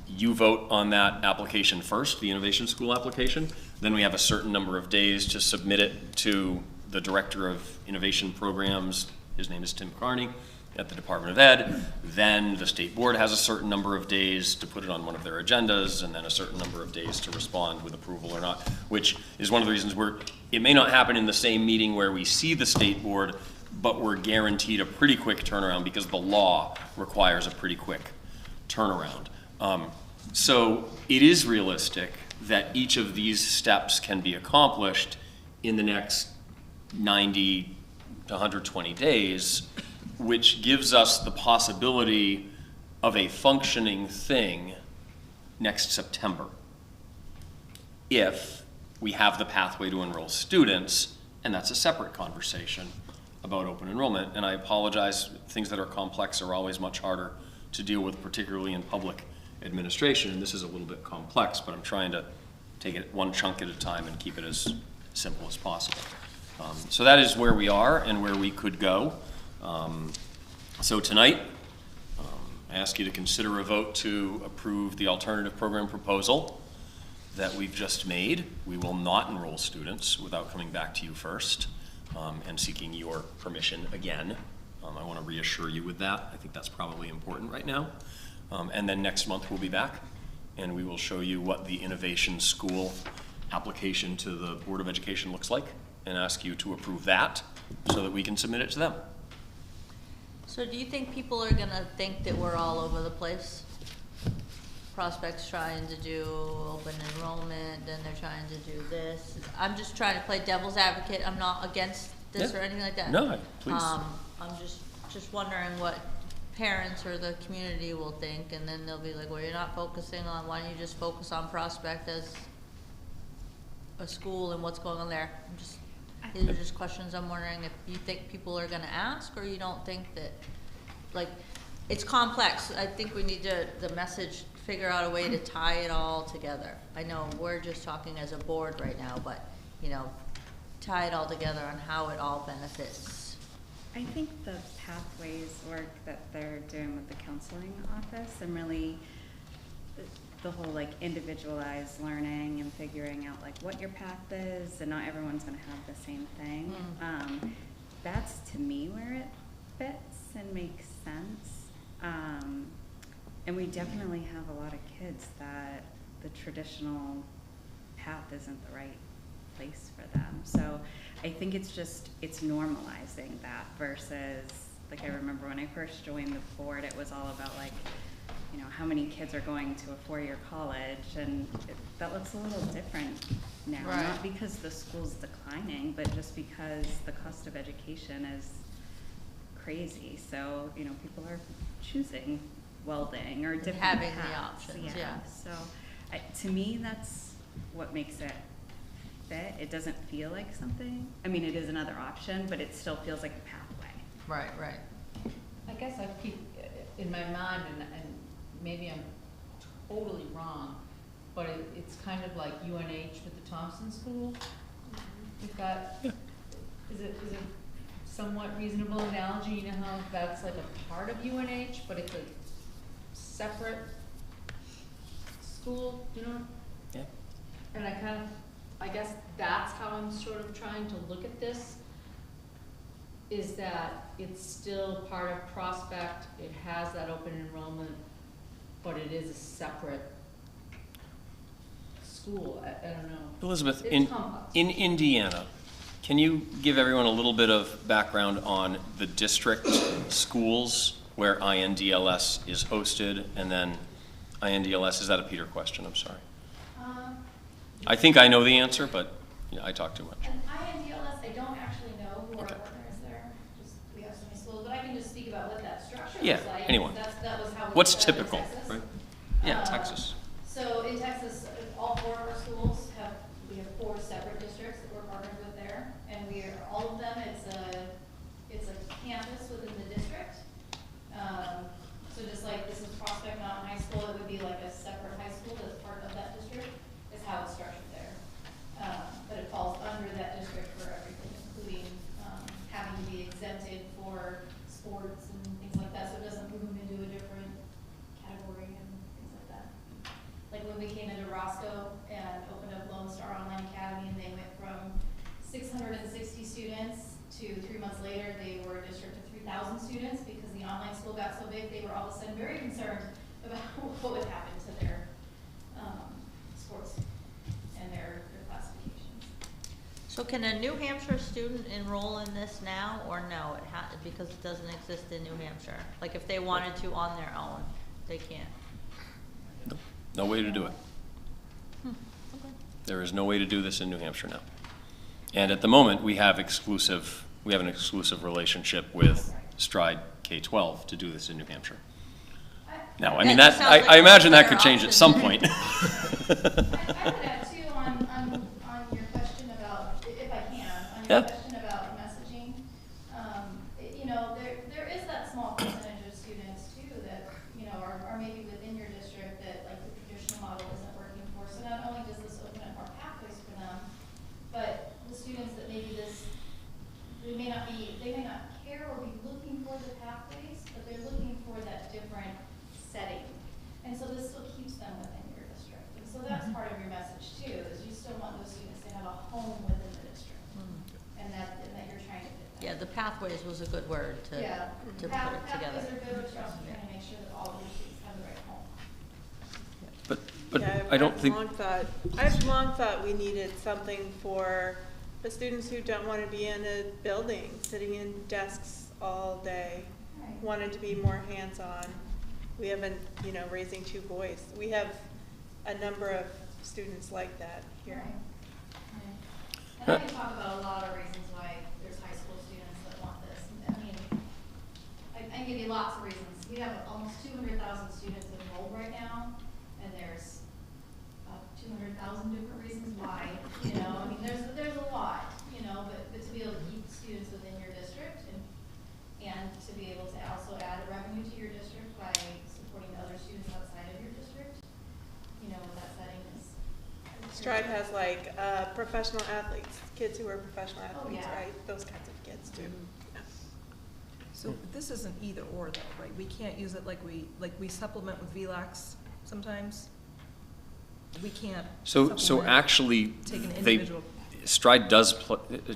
you vote on that application first, the innovation school application. Then we have a certain number of days to submit it to the Director of Innovation Programs. His name is Tim Carney at the Department of Ed. Then the State Board has a certain number of days to put it on one of their agendas, and then a certain number of days to respond with approval or not, which is one of the reasons it may not happen in the same meeting where we see the State Board, but we're guaranteed a pretty quick turnaround because the law requires a pretty quick turnaround. So it is realistic that each of these steps can be accomplished in the next 90 to 120 days, which gives us the possibility of a functioning thing next September, if we have the pathway to enroll students, and that's a separate conversation about open enrollment. And I apologize, things that are complex are always much harder to deal with, particularly in public administration, and this is a little bit complex, but I'm trying to take it one chunk at a time and keep it as simple as possible. So that is where we are and where we could go. So tonight, I ask you to consider a vote to approve the alternative program proposal that we've just made. We will not enroll students without coming back to you first and seeking your permission again. I want to reassure you with that. I think that's probably important right now. And then next month we'll be back and we will show you what the Innovation School application to the Board of Education looks like and ask you to approve that so that we can submit it to them. So do you think people are gonna think that we're all over the place? Prospects trying to do open enrollment, then they're trying to do this. I'm just trying to play devil's advocate. I'm not against this Yeah. or anything like that. No, please. I'm just wondering what parents or the community will think, and then they'll be like, well, you're not focusing on, why don't you just focus on Prospect as a school and what's going on there? These are just questions I'm wondering if you think people are gonna ask, or you don't think that, like, it's complex. I think we need to, the message, figure out a way to tie it all together. I know we're just talking as a board right now, but, you know, tie it all together on how it all benefits. I think the pathways work that they're doing with the counseling office and really the whole like individualized learning and figuring out like what your path is, and not everyone's gonna have the same thing. That's to me where it fits and makes sense. And we definitely have a lot of kids that the traditional path isn't the right place for them. So I think it's normalizing that versus, like, I remember when I first joined the board, it was all about like, you know, how many kids are going to a four-year college, and that looks a little different now. Right. Not because the school's declining, but just because the cost of education is crazy. So, you know, people are choosing welding or different Having the paths. options, yeah. So to me, that's what makes it fit. It doesn't feel like something, I mean, it is another option, but it still feels like a pathway. Right. I guess I keep in my mind, and maybe I'm totally wrong, but it's kind of like UNH with the Thompson School. We've got, is it somewhat reasonable analogy? You know how that's like a part of UNH, but it's a separate school, you know? Yeah. And I guess that's how I'm sort of trying to look at this, is that it's still part of Prospect, it has that open enrollment, but it is a separate school. I don't know. Elizabeth, It's complex. in Indiana, can you give everyone a little bit of background on the district schools where INDLS is hosted, and then INDLS, is that a Peter question? I'm sorry. I think I know the answer, but you know, I talk too much. And INDLS, I don't actually know who our Okay. partners there. Just, we have so many schools, but I can just speak about what that structure Yeah, looks like. anyone. That was how we What's set up in typical, Texas. right? Yeah, Um, Texas. So in Texas, all four of our schools we have 4 separate districts that we're partnered with there, and all of them, it's a campus within the district. So just like this is Prospect Mountain High School, it would be like a separate high school that's part of that district, is how it's structured there. But it falls under that district for everything, including, having to be exempted for sports and things like that, so it doesn't move into a different category and things like that. Like when we came into Roscoe and opened up Lone Star Online Academy, and they went from 660 students to 3 months later, they were a district of 3,000 students because the online school got so big, they were all of a sudden very concerned about what would happen to their sports and their classifications. So can a New Hampshire student enroll in this now, or no? Because it doesn't exist in New Hampshire. Like if they wanted to on their own, they can't. No way to do it. Okay. There is no way to do this in New Hampshire now. And at the moment, we have exclusive we have an exclusive relationship with Stride K-12 to do this in New Hampshire. Now, I mean, That that, sounds like I a imagine that better could change at option. some point. I would add too on your question about, if I can, on your Yeah. question about messaging. You know, there is that small percentage of students too that, you know, are maybe within your district that like the traditional model isn't working for. So not only does this open up more pathways for them, but the students that maybe they may not care or be looking for the pathways, but they're looking for that different setting. And so this still keeps them within your district. And so that's part of your message too, is you still want those students to have a home within the district. And that you're trying to fit that. Yeah, the pathways was a good word to Yeah. put it Pathways together. are good, but you're also trying to make sure that all of your students have the right home. But Yeah, I don't think, I've long thought we needed something for the students who don't want to be in a building, sitting in desks all day, Right. wanted to be more hands-on. We haven't, you know, raising two boys. We have a number of students like that here. And I can talk about a lot of reasons why there's high school students that want this. I mean, I can give you lots of reasons. We have almost 200,000 students enrolled right now, and there's 200,000 different reasons why, you know. I mean, there's a lot, you know, but to be able to keep students within your district and to be able to also add revenue to your district by supporting other students outside of your district, you know, with that setting is. Stride has like professional athletes, kids who are professional athletes, yeah. right? Those kinds of kids too. So this isn't either or though, right? We can't use it like we supplement with VLAX sometimes. We can't so supplement, actually, take an they, individual. Stride does,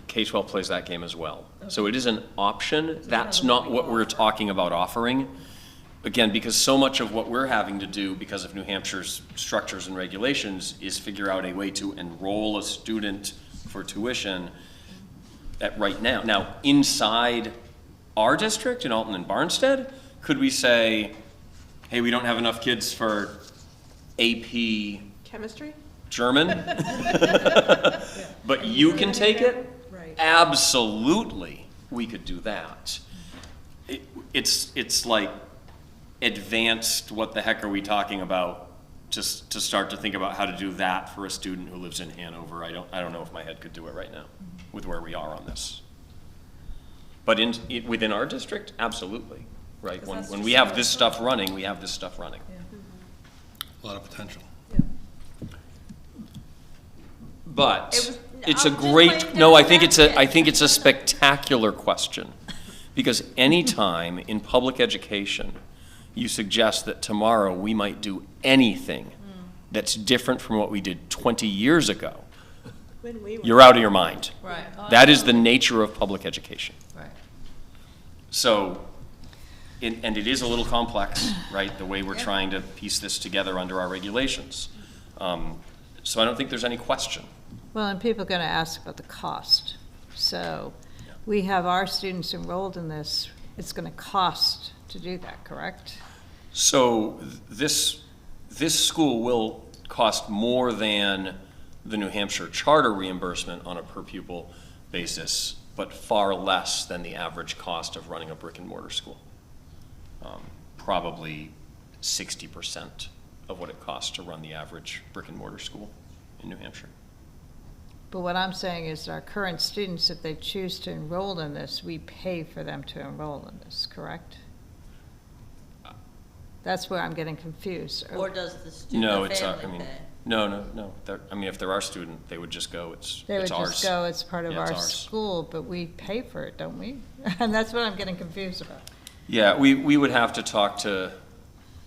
K-12 plays that game as well. So it is an option. That's not what we're talking about offering. Again, because so much of what we're having to do because of New Hampshire's structures and regulations is figure out a way to enroll a student for tuition at right now. Now, inside our district in Alton and Barnstead, could we say, hey, we don't have enough kids for AP Chemistry? German, but you can take it? Right. Absolutely, we could do that. It's like advanced, what the heck are we talking about, just to start to think about how to do that for a student who lives in Hanover. I don't know if my head could do it right now with where we are on this. But within our district, absolutely, right? 'Cause When that's when just we have so this much stuff fun. running, we have this stuff running. Yeah. A lot of potential. Yeah. But It was- it's a I'm just great, laying no, down I think it's facts. I think it's a spectacular question. Because anytime in public education, you suggest that tomorrow we might do anything that's different from what we did 20 years ago, When we were. you're out of your mind. Right. That is the nature of public education. Right. So, and it is a little complex, right, the way we're trying to piece this together under our regulations. So I don't think there's any question. Well, and people are going to ask about the cost. So we have our students enrolled in this. It's going to cost to do that, correct? So this school will cost more than the New Hampshire charter reimbursement on a per pupil basis, but far less than the average cost of running a brick and mortar school. Probably 60% of what it costs to run the average brick and mortar school in New Hampshire. But what I'm saying is our current students, if they choose to enroll in this, we pay for them to enroll in this, correct? That's where I'm getting confused. Or does the student, No, the it's, I family mean, pay? no. I mean, if they're our student, they would just go, They would it's ours. just go, it's part of Yeah, it's our ours. school, but we pay for it, don't we? And that's what I'm getting confused about. Yeah, we would have to talk to,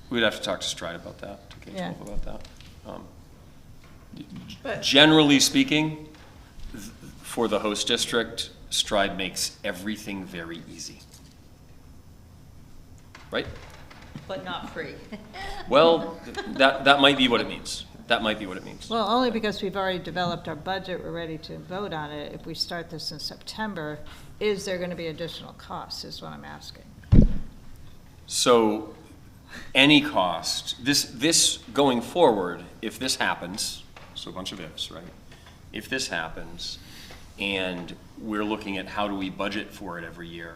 Stride about that, to K-12 Yeah. about that. But Generally speaking, for the host district, Stride makes everything very easy. Right? But not free. Well, that might be what it means. That might be what it means. Well, only because we've already developed our budget, we're ready to vote on it. If we start this in September, is there going to be additional costs, is what I'm asking. So, any cost, this going forward, if this happens, so a bunch of ifs, right? If this happens, and we're looking at how do we budget for it every year,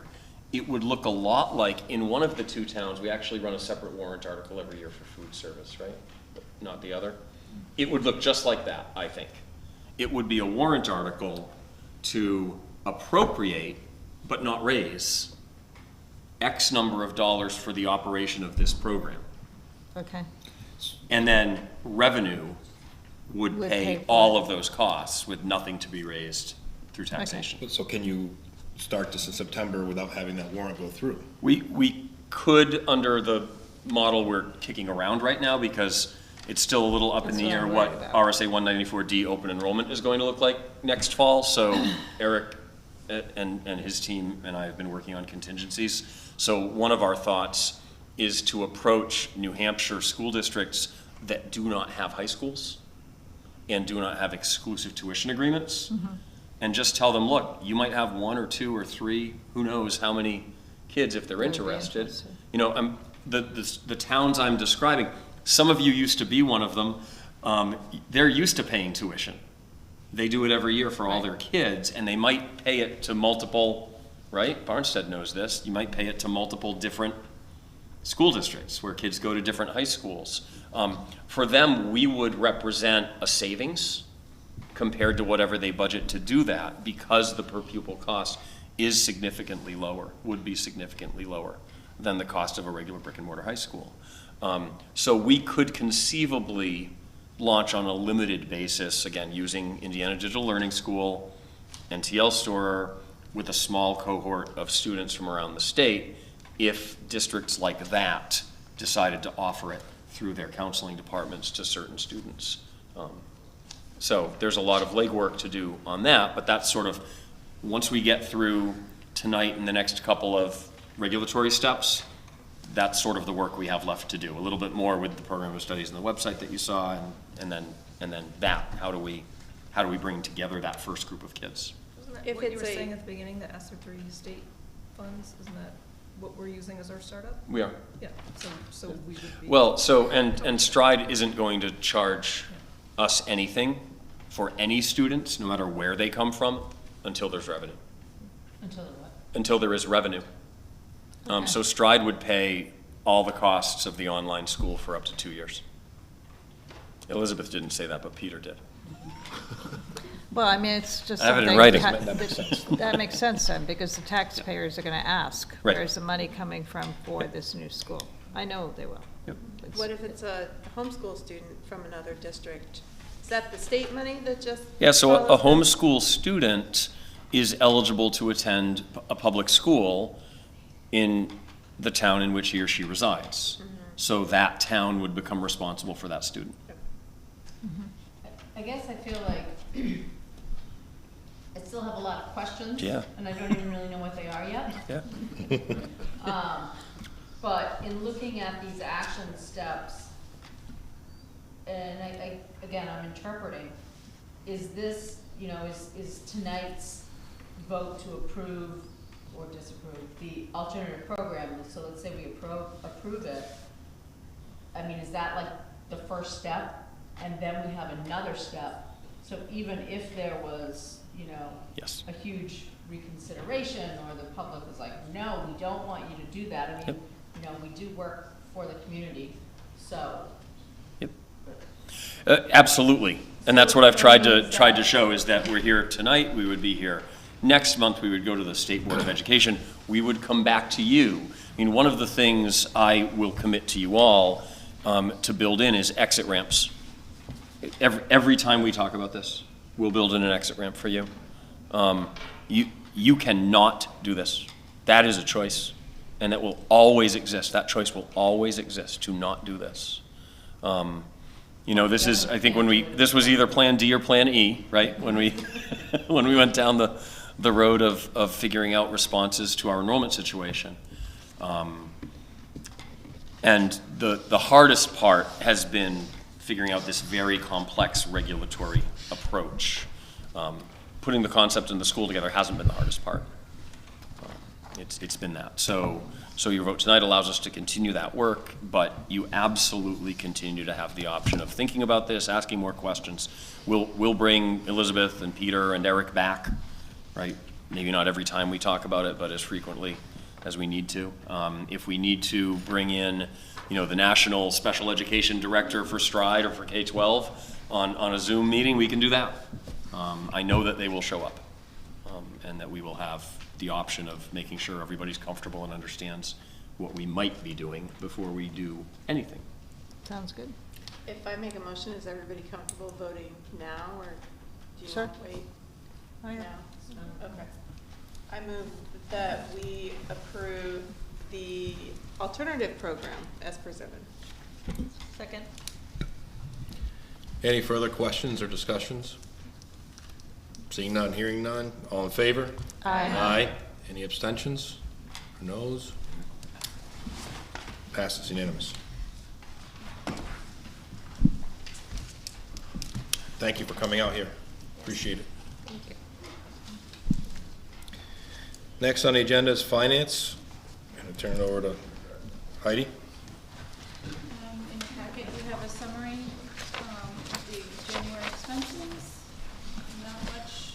it would look a lot like, in one of the two towns, we actually run a separate warrant article every year for food service, right? Not the other. It would look just like that, I think. It would be a warrant article to appropriate, but not raise, X number of dollars for the operation of this program. Okay. And then revenue would Would pay pay for all it. of those costs with nothing to be raised through taxation. So can you start this in September without having that warrant go through? We could, under the model we're kicking around right now, because it's still a little up in That's the what air I'm what worried about. RSA 194D open enrollment is going to look like next fall. So Eric and his team and I have been working on contingencies. So one of our thoughts is to approach New Hampshire school districts that do not have high schools and do not have exclusive tuition agreements, and just tell them, look, you might have 1 or 2 or 3, who knows how many kids if they're Will be interested. interested. You know, the towns I'm describing, some of you used to be one of them. They're used to paying tuition. They do it every year for all their kids, and they might pay it to multiple, right? Barnstead knows this. You might pay it to multiple different school districts where kids go to different high schools. For them, we would represent a savings compared to whatever they budget to do that, because the per pupil cost is significantly lower, would be significantly lower than the cost of a regular brick and mortar high school. So we could conceivably launch on a limited basis, again, using Indiana Digital Learning School and TL Store with a small cohort of students from around the state, if districts like that decided to offer it through their counseling departments to certain students. So there's a lot of legwork to do on that, but that's sort of, once we get through tonight and the next couple of regulatory steps, that's sort of the work we have left to do. A little bit more with the program of studies and the website that you saw, and then that, how do we bring together that first group of kids? Isn't that If what you it's were a- saying at the beginning, the ESSER 3 state funds, isn't that what we're using as our startup? We are. Yeah, so we would be. Well, so, and Stride isn't going to charge us anything for any students, no matter where they come from, until there's revenue. Until the what? Until there is revenue. So Stride would pay all the costs of the online school for up to 2 years. Elizabeth didn't say that, but Peter did. Well, I mean, it's just I have it in something writing. That makes sense. That makes sense then, because the taxpayers are gonna ask, Right. where's the money coming from for this new school? I know they will. Yep. What if it's a homeschool student from another district? Is that the state money that just? Yeah, so a follows them? homeschool student is eligible to attend a public school in the town in which he or she resides. So that town would become responsible for that student. I guess I feel like I still have a lot of questions. Yeah. And I don't even really know what they are yet. Yeah. But in looking at these action steps, and again, I'm interpreting, is this, is tonight's vote to approve or disapprove the alternative program? So let's say we approve it. I mean, is that like the first step? And then we have another step. So even if there was, Yes. a huge reconsideration, or the public was like, no, we don't want you to do that. I mean, we do work for the community, so. Yep. Absolutely. And that's what I've tried to show, is that we're here tonight, we would be here next month, we would go to the State Board of Education, we would come back to you. I mean, one of the things I will commit to you all to build in is exit ramps. Every time we talk about this, we'll build in an exit ramp for you. You cannot do this. That is a choice, and that will always exist. That choice will always exist, to not do this. This is, I think this was either Plan D or Plan E, right? When we, when we went down the road of figuring out responses to our enrollment situation. And the hardest part has been figuring out this very complex regulatory approach. Putting the concept and the school together hasn't been the hardest part. It's been that. So your vote tonight allows us to continue that work, but you absolutely continue to have the option of thinking about this, asking more questions. We'll bring Elizabeth and Peter and Eric back right? Maybe not every time we talk about it, but as frequently as we need to. If we need to bring in, the National Special Education Director for Stride or for K-12 on a Zoom meeting, we can do that. I know that they will show up, and that we will have the option of making sure everybody's comfortable and understands what we might be doing before we do anything. Sounds good. If I make a motion, is everybody comfortable voting now, or do you Sure. want to wait? Oh, yeah. Now? Okay. I move that we approve the alternative program as presented. Second. Any further questions or discussions? Seeing none, hearing none, all in favor? Aye. Aye. Any abstentions or noes? Passes unanimous. Thank you for coming out here. Appreciate it. Thank you. Next on the agenda is finance. I'm going to turn it over to Heidi. In the packet, you have a summary of the January expenses. Not much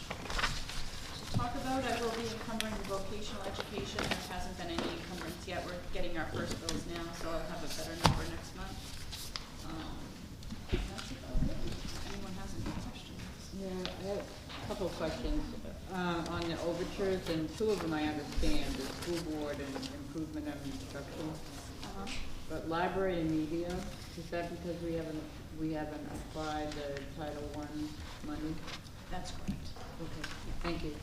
to talk about. I will be encumbering vocational education. There hasn't been any encumbrance yet. We're getting our first bills now, so I'll have a better number next month. That's about it. Anyone has any questions? Yeah, I have a couple of questions on the overtures, and two of them I understand, the school board and improvement of instruction. But library and media, is that because we haven't applied the Title I money? That's correct. Okay, thank you.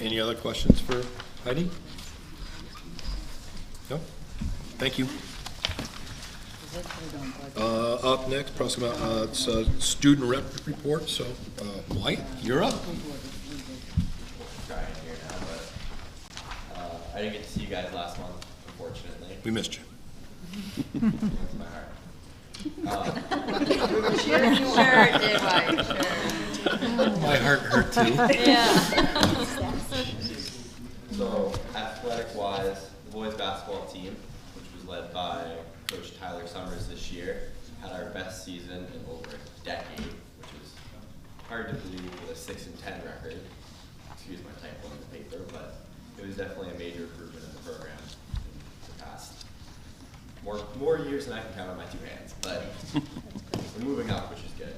Any other questions for Heidi? No? Thank you. Up next, it's a student rep report, so White, you're up. Trying here now, but I didn't get to see you guys last month, unfortunately. We missed you. That's my heart. Sure it did, Mike, sure. My heart hurt too. Yeah. So, athletic-wise, the boys basketball team, which was led by Coach Tyler Summers this year, had our best season in over a decade, which is hard to believe with a 6-10 record. Excuse my typo on the paper, but it was definitely a major improvement in the program in the past more years than I can count on my two hands, but we're moving up, which is good.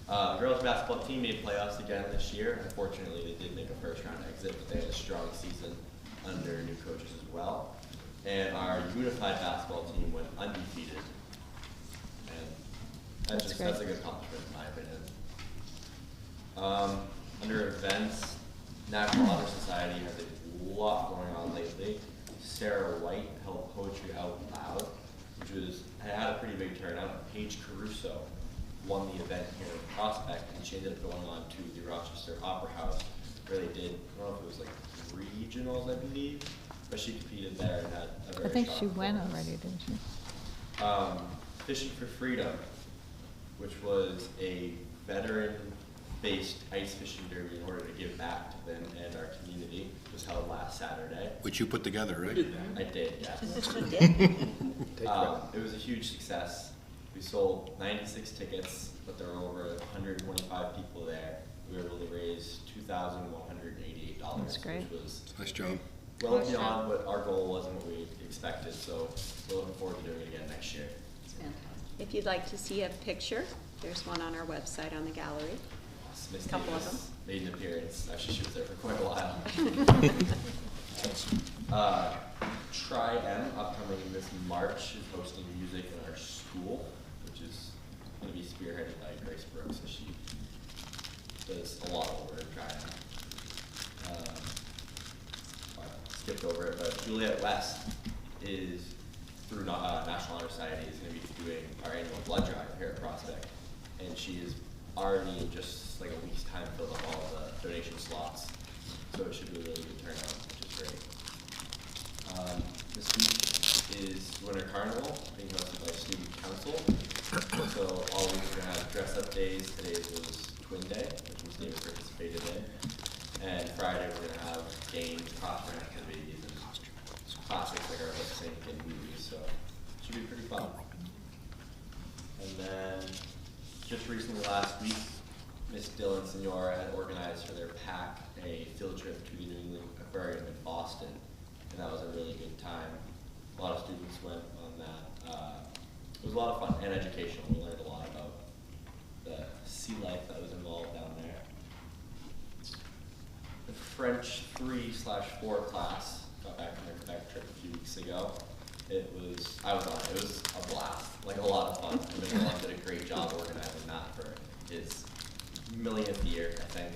The girls basketball team made playoffs again this year. Unfortunately, they did make a first-round exit, but they had a strong season under new coaches as well. And our unified basketball team went undefeated. And that's a good accomplishment in my opinion. Under events, National Honor Society has a lot going on lately. Sarah White held Poetry Out Loud, which had a pretty big turnout. Paige Caruso won the event here in Prospect, and she ended up going on to the Rochester Opera House, where they did, I don't know if it was like regionals, I believe, but she competed there and had a very I think strong she went performance. already, didn't she? Fishing for Freedom, which was a veteran-based ice fishing derby in order to give back to them and our community, was held last Saturday. Which you put together, right? I did, yes. It was a huge success. We sold 96 tickets, but there were over 125 people there. We were able to raise $2,188. That's great. Which was Nice job. well beyond what our goal was and what we expected, so we're looking forward to doing it again next year. It's fantastic. If you'd like to see a picture, there's one on our website on the gallery. Miss Couple of Davis made an appearance. Actually, she was there for quite a while. Tri-M, upcoming this March, is hosting music in our school, which is going to be spearheaded by Grace Brooks, so she does a lot of work in Tri-M. I skipped over it, but Juliet West is, through National Honor Society, is going to be doing our annual blood drive here at Prospect, and she is already in just like a week's time filled up all the donation slots, so it should be a really good turnout, which is great. This week is Winter Carnival, being hosted by Student Council. So all week we're gonna have dress-up days. Today was Twin Day, which Ms. Davis participated in, and Friday we're gonna have games, costume activities, and classics like our lip sync and movies. So it should be pretty fun. And then just recently last week, Miss Dylan Senora had organized for their pack a field trip to the New England Aquarium in Boston, and that was a really good time. A lot of students went on that. It was a lot of fun and educational. We learned a lot about the sea life that was involved down there. The French 3/4 class got back from their Quebec trip a few weeks ago. I was on it. It was a blast, like a lot of fun. And Mr. Long did a great job organizing that for his millionth year, I think.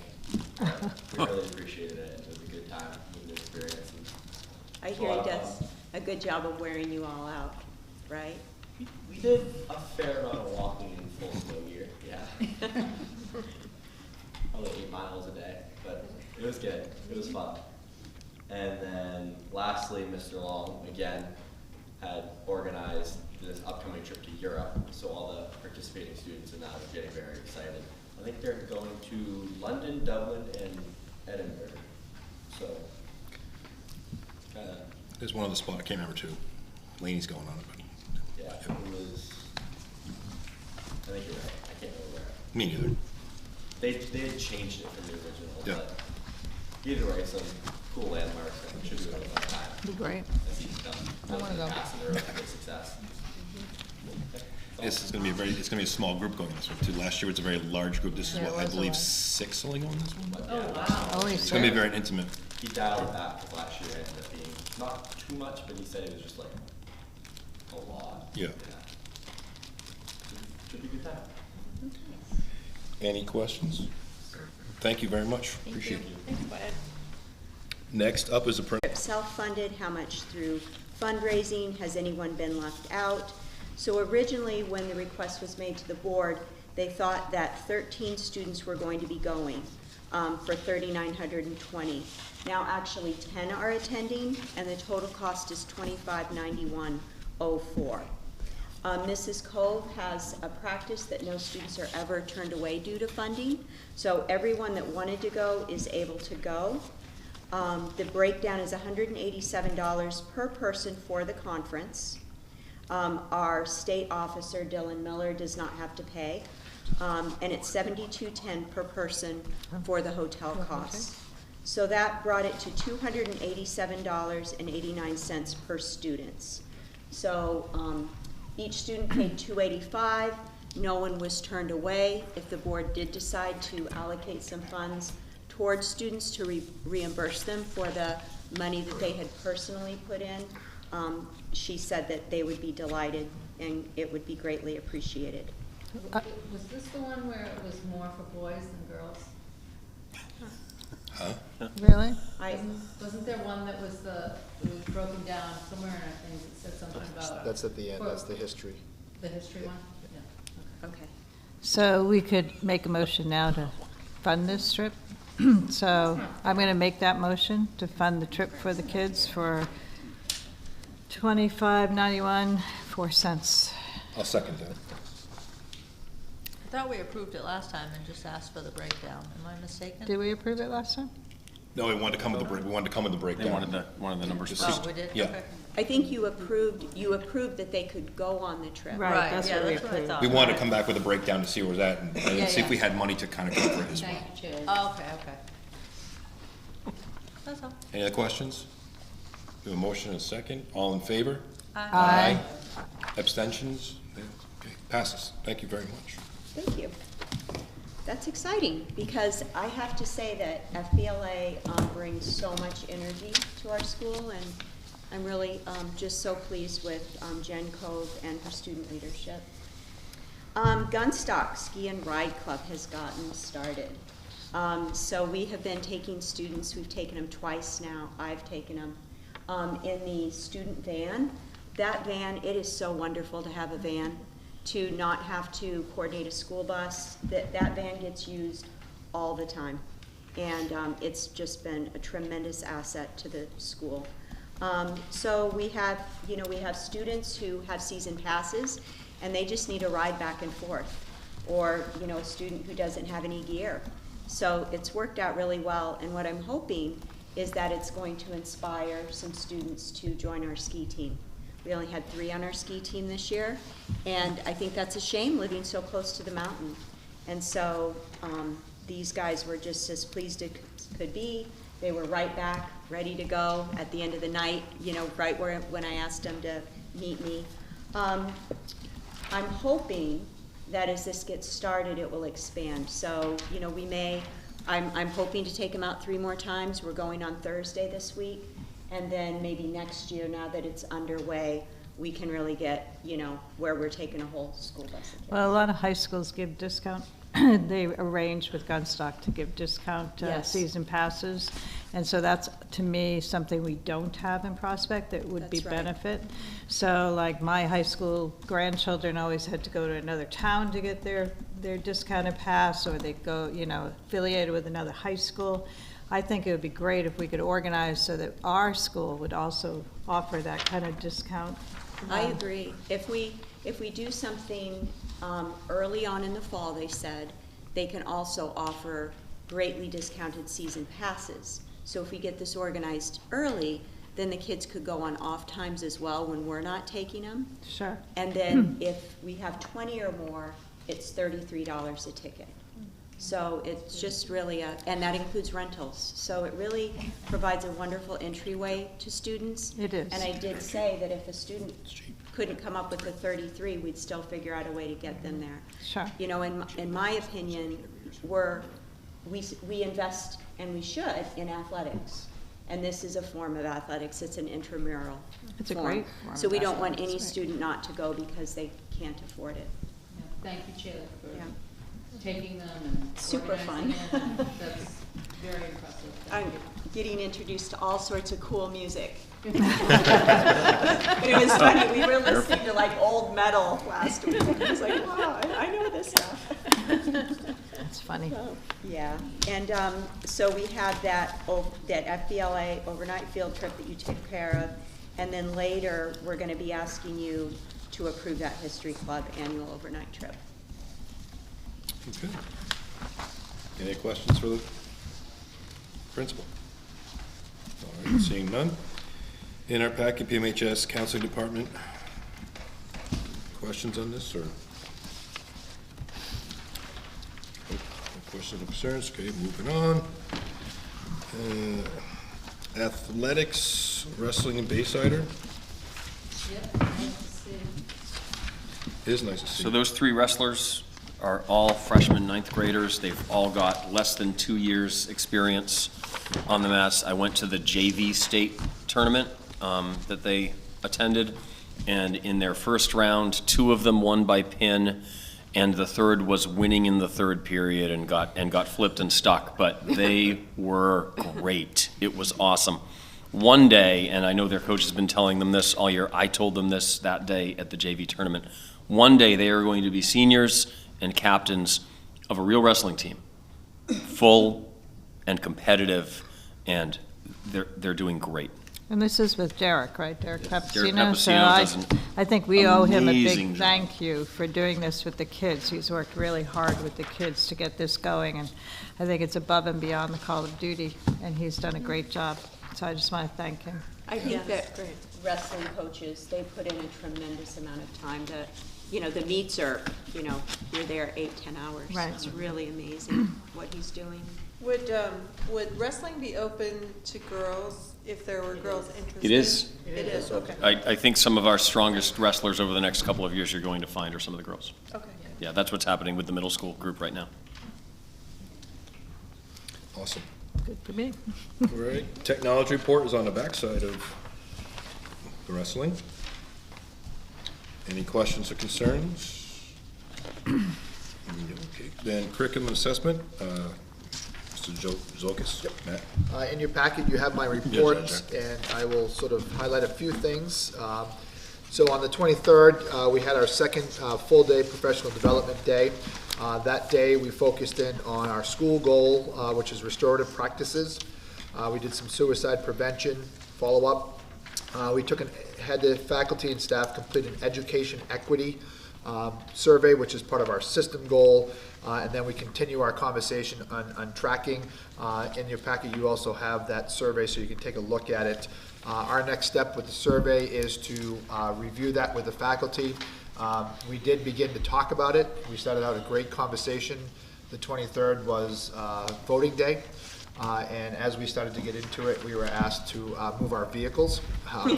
We really appreciated it. It was a good time, it was a new experience. I hear he does a good job of wearing you all out, right? We did a fair amount of walking in full snow gear, yeah. Probably 8 miles a day, but it was good. It was fun. And then lastly, Mr. Long, again, had organized this upcoming trip to Europe, so all the participating students in that are getting very excited. I think they're going to London, Dublin, and Edinburgh. So, There's one other spot, I can't remember too. Laney's going on it, but. yeah, it was, I think you're right, I can't remember where. Me neither. They had changed it from the original, Yeah. but either way, some cool landmarks that should be really fun time. Be great. As he's done. I wanna go. Past and they're a great success. It's gonna be a small group going this one too. Last year was a very large group. This is Yeah, what, it I was a believe lot. 6 only going this one? But, Oh, yeah, wow. Holy It's gonna be shit. very intimate. He dialed it back because last year it ended up being not too much, but he said it was just like a lot. Yeah. Should be a good time. Any questions? Thank you very much. Appreciate it. Thanks, Bud. Next up is a print. Self-funded, how much through fundraising, has anyone been left out? So originally, when the request was made to the board, they thought that 13 students were going to be going for $3,920. Now actually 10 are attending, and the total cost is $2591.04. Mrs. Cove has a practice that no students are ever turned away due to funding, so everyone that wanted to go is able to go. The breakdown is $187 per person for the conference. Our state officer, Dylan Miller, does not have to pay. And it's $72.10 per person for the hotel costs. So that brought it to $287.89 per students. So each student paid $285. No one was turned away. If the board did decide to allocate some funds towards students to reimburse them for the money that they had personally put in, she said that they would be delighted and it would be greatly appreciated. Was this the one where it was more for boys than girls? Huh? Really? Wasn't there one that was it was broken down somewhere in our things that said something about? That's at the end, that's the history. The history one? Yeah, Okay. So we could make a motion now to fund this trip. So I'm going to make that motion to fund the trip for the kids for $25.91.04. I'll second that. I thought we approved it last time and just asked for the breakdown. Am I mistaken? Did we approve it last time? No, we wanted to come with the break, we wanted to come with the breakdown. They wanted the numbers. Just- Oh, we did? Yeah. Okay. I think you approved that they could go on the trip. Right, that's yeah, what we that's what I approved. thought. We wanted to come back with a breakdown to see where it was at and Yeah, see if yeah. we had money to kind of cover it as well. thank you, Chair. Oh, okay, okay. That's all. Any other questions? We have a motion and a second. All in favor? Aye. Abstentions? Okay, passes. Thank you very much. Thank you. That's exciting, because I have to say that FBLA brings so much energy to our school, and I'm really just so pleased with Jen Cove and her student leadership. Gunstock Ski and Ride Club has gotten started. So we have been taking students, we've taken them twice now, I've taken them, in the student van. That van, it is so wonderful to have a van, to not have to coordinate a school bus. That van gets used all the time. And it's just been a tremendous asset to the school. So we have students who have season passes, and they just need a ride back and forth. Or, a student who doesn't have any gear. So it's worked out really well, and what I'm hoping is that it's going to inspire some students to join our ski team. We only had 3 on our ski team this year, and I think that's a shame, living so close to the mountain. And so these guys were just as pleased as could be. They were right back, ready to go at the end of the night, you know, right when I asked them to meet me. I'm hoping that as this gets started, it will expand. So, you know, I'm hoping to take them out 3 more times. We're going on Thursday this week. And then maybe next year, now that it's underway, we can really get, you know, where we're taking a whole school bus of kids. Well, a lot of high schools give discount. They arrange with Gunstock to give discount Yes. season passes. And so that's, to me, something we don't have in Prospect that would be That's right. benefit. So like my high school grandchildren always had to go to another town to get their discounted pass, or they go, you know, affiliated with another high school. I think it would be great if we could organize so that our school would also offer that kind of discount. I agree. If we do something early on in the fall, they said, they can also offer greatly discounted season passes. So if we get this organized early, then the kids could go on off times as well when we're not taking them. Sure. And then if we have 20 or more, it's $33 a ticket. So it's just really and that includes rentals. So it really provides a wonderful entryway to students. It is. And I did say that if a student couldn't come up with the 33, we'd still figure out a way to get them there. Sure. You know, in my opinion, we invest, and we should, in athletics. And this is a form of athletics. It's an intramural It's a form. great form So of we don't want athletics, any right. student not to go because they can't afford it. Thank you, Chair, for Yeah. taking them and Super organizing fun. it, and that's very impressive. Thank I'm you. getting introduced to all sorts of cool music. But it was funny, we were listening to like old metal last week. I was like, wow, I know this stuff. That's funny. So, yeah, and so we have that FBLA overnight field trip that you took care of. And then later, we're gonna be asking you to approve that History Club annual overnight trip. Okay. Any questions for the principal? All right, seeing none. In our packet, PMHS Counseling Department. Questions on this, or? No questions or concerns? Okay, moving on. Athletics, wrestling and Bayside. Yep, nice to see. It is nice to see. So those 3 wrestlers are all freshmen, 9th graders. They've all got less than 2 years' experience on the mats. I went to the JV state tournament that they attended, and in their first round, 2 of them won by pin, and the third was winning in the 3rd period and got flipped and stuck. But they were great. It was awesome. One day, and I know their coach has been telling them this all year, I told them this that day at the JV tournament. One day they are going to be seniors and captains of a real wrestling team, full and competitive, and they're doing great. And this is with Derek, right? Derek Papasino? Papasino So does an I think we owe him a amazing big job. thank you for doing this with the kids. He's worked really hard with the kids to get this going, and I think it's above and beyond the call of duty, and he's done a great job. So I just want to thank him. I think that wrestling coaches, they put in a tremendous amount of time to, you know, the meets are, you know, you're there 8-10 hours. Right. It's really amazing what he's doing. Would wrestling be open to girls if there were girls interested? It is. It is, okay. I think some of our strongest wrestlers over the next couple of years you're going to find are some of the girls. Okay. Yeah, that's what's happening with the middle school group right now. Awesome. Good for me. All right, technology report is on the backside of the wrestling. Any questions or concerns? Okay, then curriculum assessment, Mr. Zolkis. Matt? In your packet, you have my report, and I will sort of highlight a few things. So on the 23rd, we had our second full-day professional development day. That day, we focused in on our school goal, which is restorative practices. We did some suicide prevention follow-up. We had the faculty and staff complete an education equity survey, which is part of our system goal. And then we continue our conversation on tracking. In your packet, you also have that survey, so you can take a look at it. Our next step with the survey is to review that with the faculty. We did begin to talk about it. We started out a great conversation the 23rd was voting day. And as we started to get into it, we were asked to move our vehicles.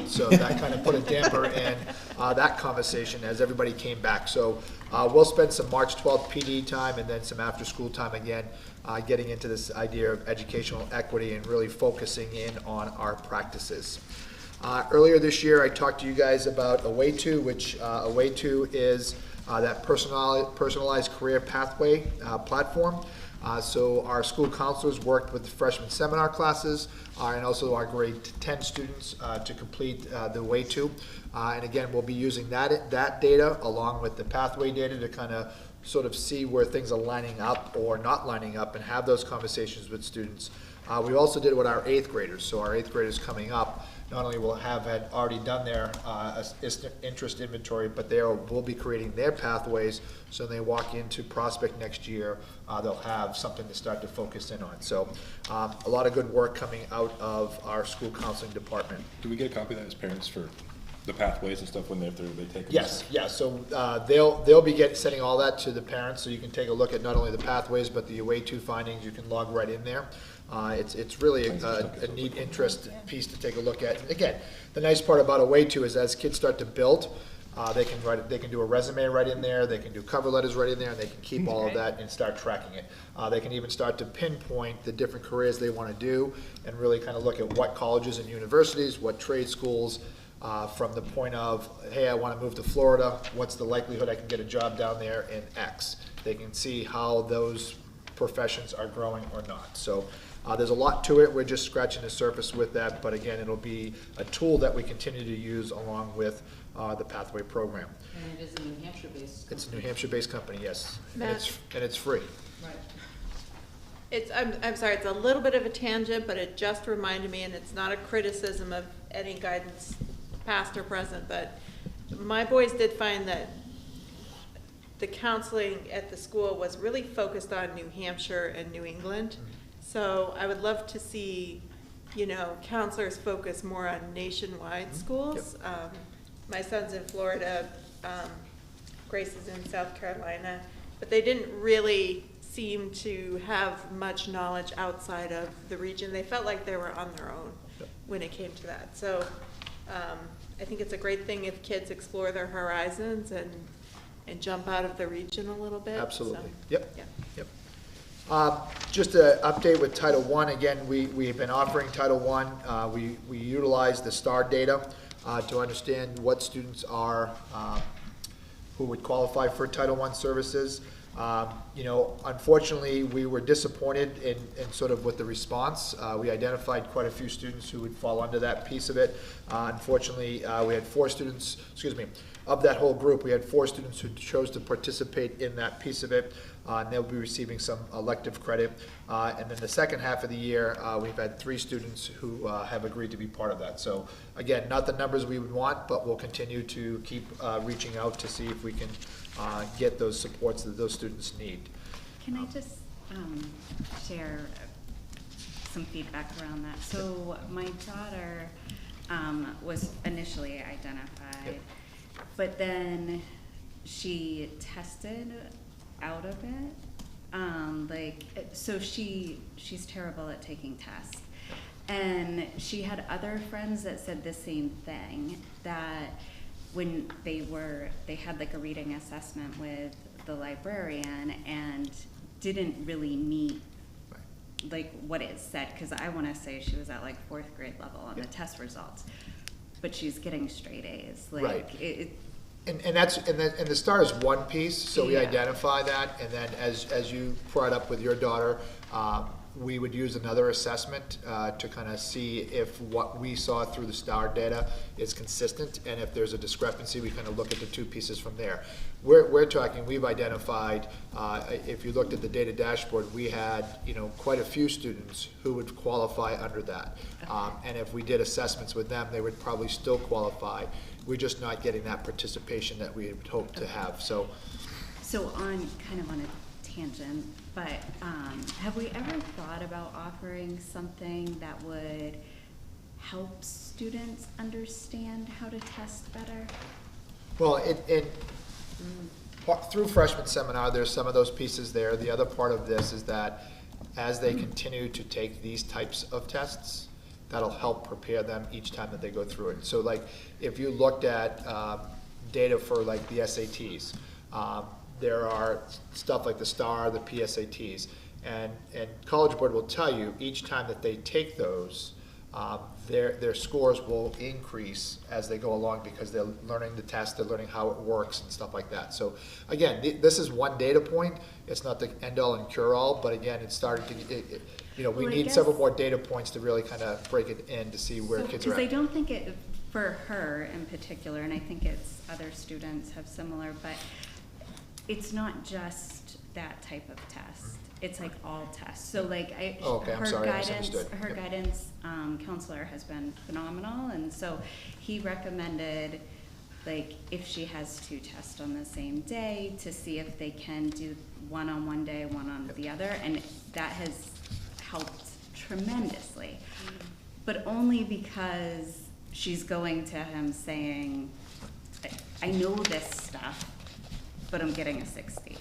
So that kind of put a damper in that conversation as everybody came back. So we'll spend some March 12th PD time and then some after-school time again, getting into this idea of educational equity and really focusing in on our practices. Earlier this year, I talked to you guys about Away To, which Away To is that personalized career pathway platform. So our school counselors worked with the freshman seminar classes and also our grade 10 students to complete the Way To. And again, we'll be using that data along with the pathway data to kind of sort of see where things are lining up or not lining up and have those conversations with students. We also did it with our 8th graders. So our 8th graders coming up, not only will have had already done their interest inventory, but they will be creating their pathways, so when they walk into Prospect next year, they'll have something to start to focus in on. So a lot of good work coming out of our school counseling department. Do we get a copy of that as parents for the pathways and stuff when they take them? Yes, yeah, so they'll be sending all that to the parents, so you can take a look at not only the pathways, but the Away To findings. You can log right in there. It's really a neat interest piece to take a look at. And again, the nice part about Away To is as kids start to build, they can do a resume right in there, they can do cover letters right in there, and they can keep all of that and start tracking it. They can even start to pinpoint the different careers they want to do and really kind of look at what colleges and universities, what trade schools, from the point of, hey, I want to move to Florida, what's the likelihood I can get a job down there in X? They can see how those professions are growing or not. So there's a lot to it. We're just scratching the surface with that, but again, it'll be a tool that we continue to use along with the Pathway program. And it is a New Hampshire-based company. It's a New Hampshire-based company, yes. Matt. And it's free. Right. I'm sorry, it's a little bit of a tangent, but it just reminded me, and it's not a criticism of any guidance, past or present, but my boys did find that the counseling at the school was really focused on New Hampshire and New England. So I would love to see, counselors focus more on nationwide schools. Yep. My son's in Florida, Grace is in South Carolina, but they didn't really seem to have much knowledge outside of the region. They felt like they were on their own when it came to that. So I think it's a great thing if kids explore their horizons and jump out of the region a little bit. Absolutely. So, Yep. yeah. Yep. Just an update with Title I. Again, we've been offering Title I. We utilize the STAR data to understand what students are who would qualify for Title I services. Unfortunately, we were disappointed in sort of with the response. We identified quite a few students who would fall under that piece of it. Unfortunately, we had 4 students, of that whole group, we had 4 students who chose to participate in that piece of it, and they'll be receiving some elective credit. And then the second half of the year, we've had 3 students who have agreed to be part of that. So again, not the numbers we would want, but we'll continue to keep reaching out to see if we can get those supports that those students need. Can I just share some feedback around that? So my daughter was initially identified, but then she tested out of it. So she's terrible at taking tests. And she had other friends that said the same thing, that when they had like a reading assessment with the librarian and didn't really meet like what it said, because I want to say she was at like 4th grade level on the test results, but she's getting straight A's. And the STAR is one piece, so we identify that, and then as you brought up with your daughter, we would use another assessment to kind of see if what we saw through the STAR data is consistent, and if there's a discrepancy, we kind of look at the 2 pieces from there. We're talking, we've identified, if you looked at the data dashboard, we had quite a few students who would qualify under that. And if we did assessments with them, they would probably still qualify. We're just not getting that participation that we had hoped to have. So on a tangent, but have we ever thought about offering something that would help students understand how to test better? Well, through freshman seminar, there's some of those pieces there. The other part of this is that as they continue to take these types of tests, that'll help prepare them each time that they go through it. So like, if you looked at data for like the SATs, there are stuff like the STAR, the PSATs, and College Board will tell you each time that they take those, their scores will increase as they go along because they're learning the test, they're learning how it works and stuff like that. So again, this is one data point. It's not the end-all and cure-all, but again, it's starting to, we Well, I need guess- several more data points to really kind of break it in to see where kids are Because I at. don't think it, for her in particular, and I think it's other students have similar, but it's not just that type of test. It's like all tests. So like Oh, okay, I'm her sorry, I guidance, misunderstood. her Yep. guidance counselor has been phenomenal, and so he recommended, like, if she has two tests on the same day, to see if they can do one on one day, one on the other, and that has helped tremendously. But only because she's going to him saying, I know this stuff, but I'm getting a 60.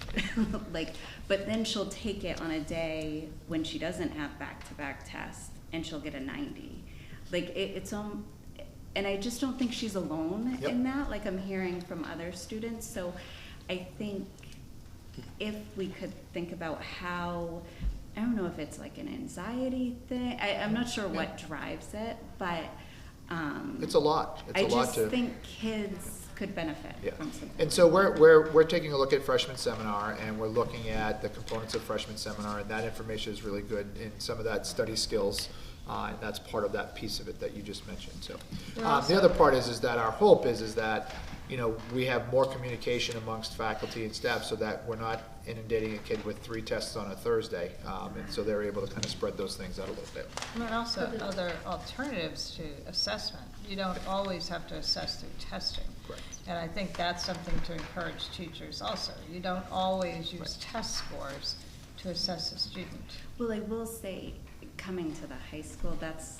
Like, but then she'll take it on a day when she doesn't have back-to-back tests, and she'll get a 90. Like, it's and I just don't think she's alone Yep. in that. Like, I'm hearing from other students. So I think if we could think about how, I don't know if it's like an anxiety thing. I'm not sure what drives it, but It's a lot. It's I a lot just to. think kids could benefit Yeah. from something. And so we're taking a look at freshman seminar, and we're looking at the components of freshman seminar, and that information is really good in some of that study skills, and that's part of that piece of it that you just mentioned, so. The other part is that our hope is that, we have more communication amongst faculty and staff so that we're not inundating a kid with 3 tests on a Thursday, and so they're able to kind of spread those things out a little bit. And also other alternatives to assessment. You don't always have to assess through testing. Correct. And I think that's something to encourage teachers also. You don't always use test scores to assess a student. Well, I will say, coming to the high school, that's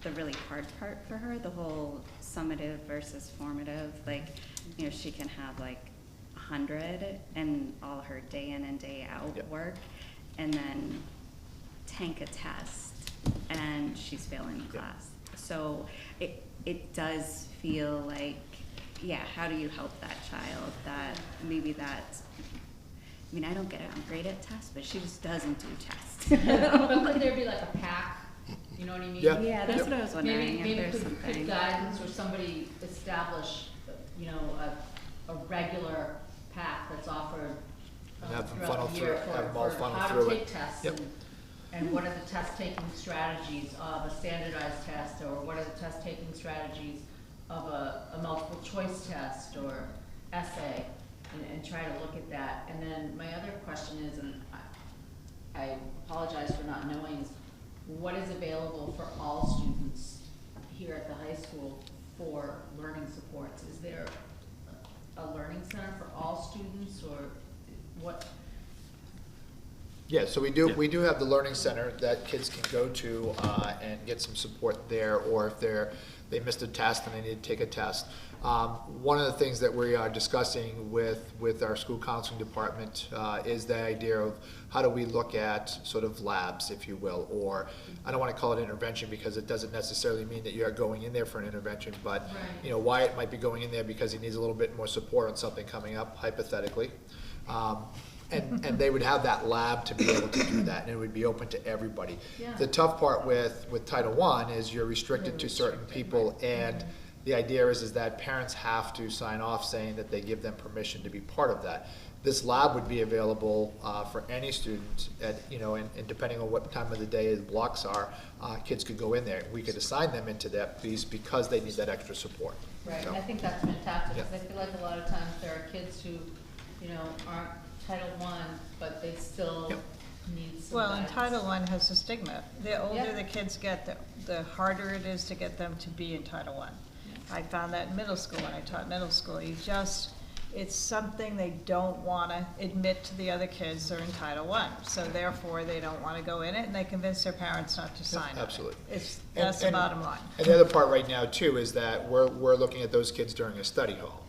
the really hard part for her, the whole summative versus formative. Like, she can have like 100 and all her day in and day out Yep. work, and then tank a test, and she's failing the Yep. class. So it does feel like, yeah, how do you help that child? That maybe that's, I don't get I'm great at tests, but she just doesn't do tests. But could there be like a pack, you know what I mean? Yeah. Yeah, that's what I was wondering, if Maybe there's could something. guidance or somebody establish, a regular pack that's offered And have them throughout funnel the through year it, have them all for funnel how through to it. take tests Yep. and what are the test-taking strategies of a standardized test, or what are the test-taking strategies of a multiple choice test or essay, and try to look at that. And then my other question is, and I apologize for not knowing, is what is available for all students here at the high school for learning supports? Is there a learning center for all students, or what? Yeah, so we do have the learning center that kids can go to and get some support there, or if they missed a test and they need to take a test. One of the things that we are discussing with our school counseling department is the idea of how do we look at sort of labs, if you will, or I don't want to call it intervention because it doesn't necessarily mean that you are going in there for an intervention, but Right. Wyatt might be going in there because he needs a little bit more support on something coming up, hypothetically. And they would have that lab to be able to do that, and it would be open to everybody. Yeah. The tough part with Title I is you're restricted to certain people, and the idea is that parents have to sign off saying that they give them permission to be part of that. This lab would be available for any student at, and depending on what time of the day the blocks are, kids could go in there. We could assign them into that piece because they need that extra support. Right, So, and I think that's fantastic, because Yeah. I feel like a lot of times there are kids who, aren't Title I, but they still Yep. need some Well, and guidance. Title I has a stigma. The older Yeah. the kids get, the harder it is to get them to be in Title I. I found that in middle school, when I taught middle school. It's something they don't want to admit to the other kids they're in Title I. So therefore, they don't want to go in it, and they convince their parents not to sign on it. absolutely. That's the bottom line. And the other part right now too is that we're looking at those kids during a study hall.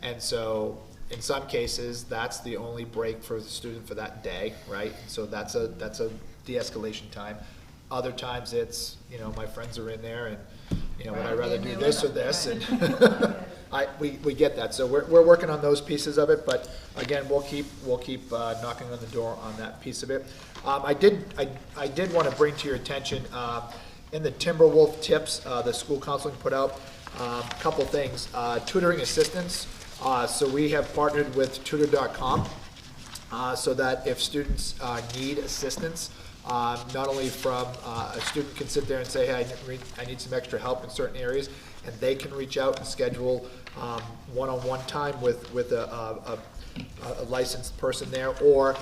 And so in some cases, that's the only break for the student for that day, right? So that's a de-escalation time. Other times it's, you know, my friends are in there and, you know, would I rather do this or this? And we get that. So we're working on those pieces of it, but again, we'll keep knocking on the door on that piece of it. I did want to bring to your attention, in the Timberwolf tips, the school counseling put out, a couple things. Tutoring assistance. So we have partnered with tutor.com, so that if students need assistance, not only from a student can sit there and say, hey, I need some extra help in certain areas, and they can reach out and schedule one-on-one time with a licensed person there, or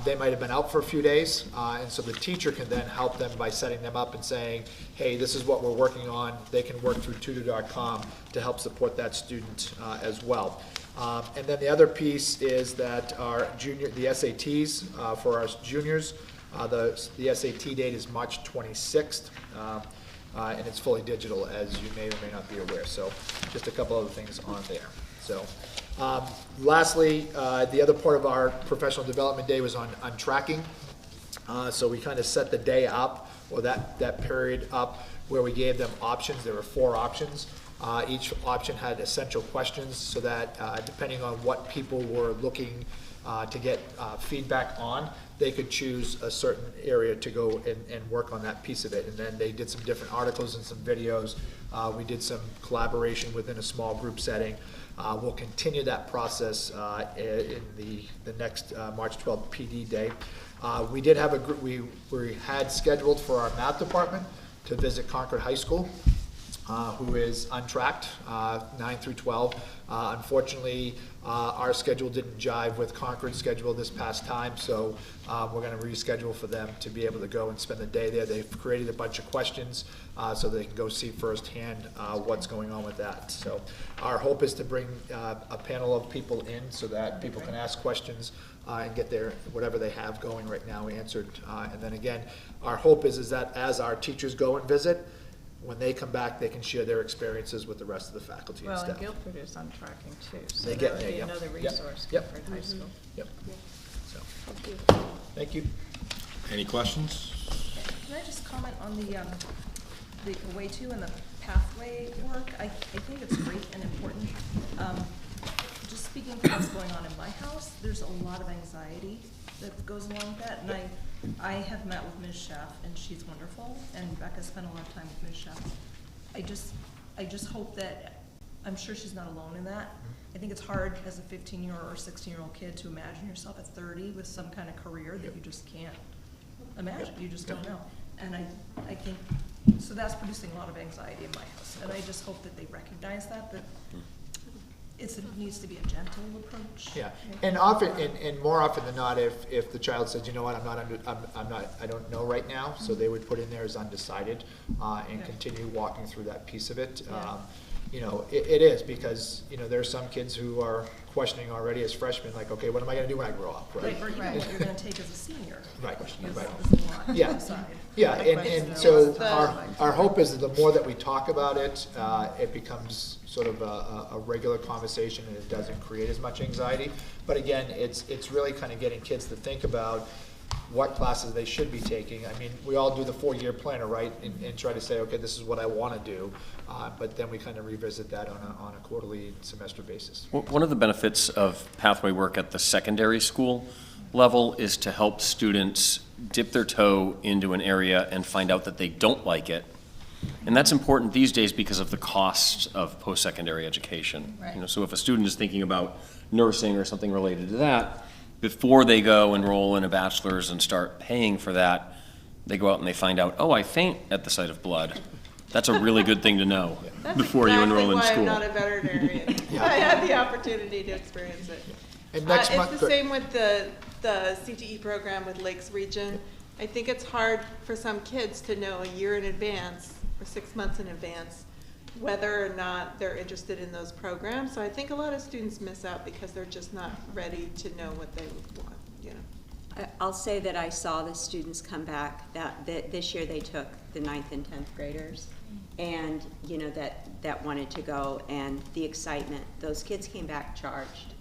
they might have been out for a few days, and so the teacher can then help them by setting them up and saying, hey, this is what we're working on. They can work through tutor.com to help support that student as well. And then the other piece is that the SATs for our juniors, the SAT date is March 26th, and it's fully digital, as you may or may not be aware. So just a couple other things on there. So lastly, the other part of our professional development day was on tracking. So we kind of set the day up, or that period up, where we gave them options. There were 4 options. Each option had essential questions, so that depending on what people were looking to get feedback on, they could choose a certain area to go and work on that piece of it. And then they did some different articles and some videos. We did some collaboration within a small group setting. We'll continue that process in the next March 12th PD day. We did have a group, we had scheduled for our math department to visit Concord High School, who is untracked, 9 through 12. Unfortunately, our schedule didn't jive with Concord's schedule this past time, so we're going to reschedule for them to be able to go and spend the day there. They've created a bunch of questions so they can go see firsthand what's going on with that. So our hope is to bring a panel of people in so that people can ask questions and get their whatever they have going right now answered. And then again, our hope is that as our teachers go and visit, when they come back, they can share their experiences with the rest of the faculty and Well, staff. and Guilford is on tracking too, so They that get would there, be yeah. another Yep. resource, Yep. Guilford High School. Yep. So, Thank you. thank you. Any questions? Can I just comment on the way to and the pathway work? I think it's great and important. Just speaking from what's going on in my house, there's a lot of anxiety that goes along with that, and I have met with Ms. Schaff, and she's wonderful, and Becca spent a lot of time with Ms. Schaff. I just hope that, I'm sure she's not alone in that. I think it's hard as a 15-year-old or 16-year-old kid to imagine yourself at 30 with some kind of career that you just can't imagine, you just don't know. And I think, so that's producing a lot of anxiety in my house, and I just hope that they recognize that it needs to be a gentle approach. Yeah, and often, and more often than not, if the child says, you know what, I don't know right now, so they would put in there as undecided, and continue walking through that piece of it. You know, it is, because, you know, there are some kids who are questioning already as freshmen, like, okay, what am I gonna do when I grow up, right? Or even what you're gonna take as a senior. Right, Because right. there's a lot to Yeah. decide. Yeah, and so our hope is that the more that we talk about it, it becomes sort of a regular conversation, and it doesn't create as much anxiety. But again, it's really kind of getting kids to think about what classes they should be taking. I mean, we all do the 4-year planner, right, and try to say, okay, this is what I want to do, but then we kind of revisit that on a quarterly semester basis. One of the benefits of pathway work at the secondary school level is to help students dip their toe into an area and find out that they don't like it. And that's important these days because of the costs of post-secondary education. Right. You know, so if a student is thinking about nursing or something related to that, before they go enroll in a bachelor's and start paying for that, they go out and they find out, oh, I faint at the sight of blood. That's a really good thing to know before you enroll in school. That's exactly why I'm not a veterinarian. I had the opportunity to experience it. And next It's month, the same with the CTE program with Lakes Region. I think it's hard for some kids to know a year in advance or 6 months in advance whether or not they're interested in those programs. So I think a lot of students miss out because they're just not ready to know what they would want, you know. I'll say that I saw the students come back, that this year they took the 9th and 10th graders, and, you know, that wanted to go, and the excitement, those kids came back charged.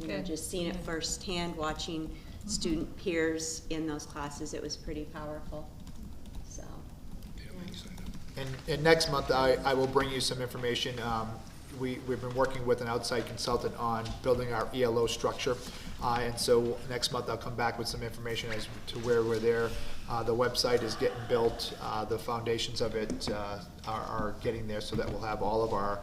you know, Good. just seeing it firsthand, watching student peers in those classes, it was pretty powerful, so. And next month, I will bring you some information. We've been working with an outside consultant on building our ELO structure. And so next month, I'll come back with some information as to where we're there. The website is getting built. The foundations of it are getting there, so that we'll have all of our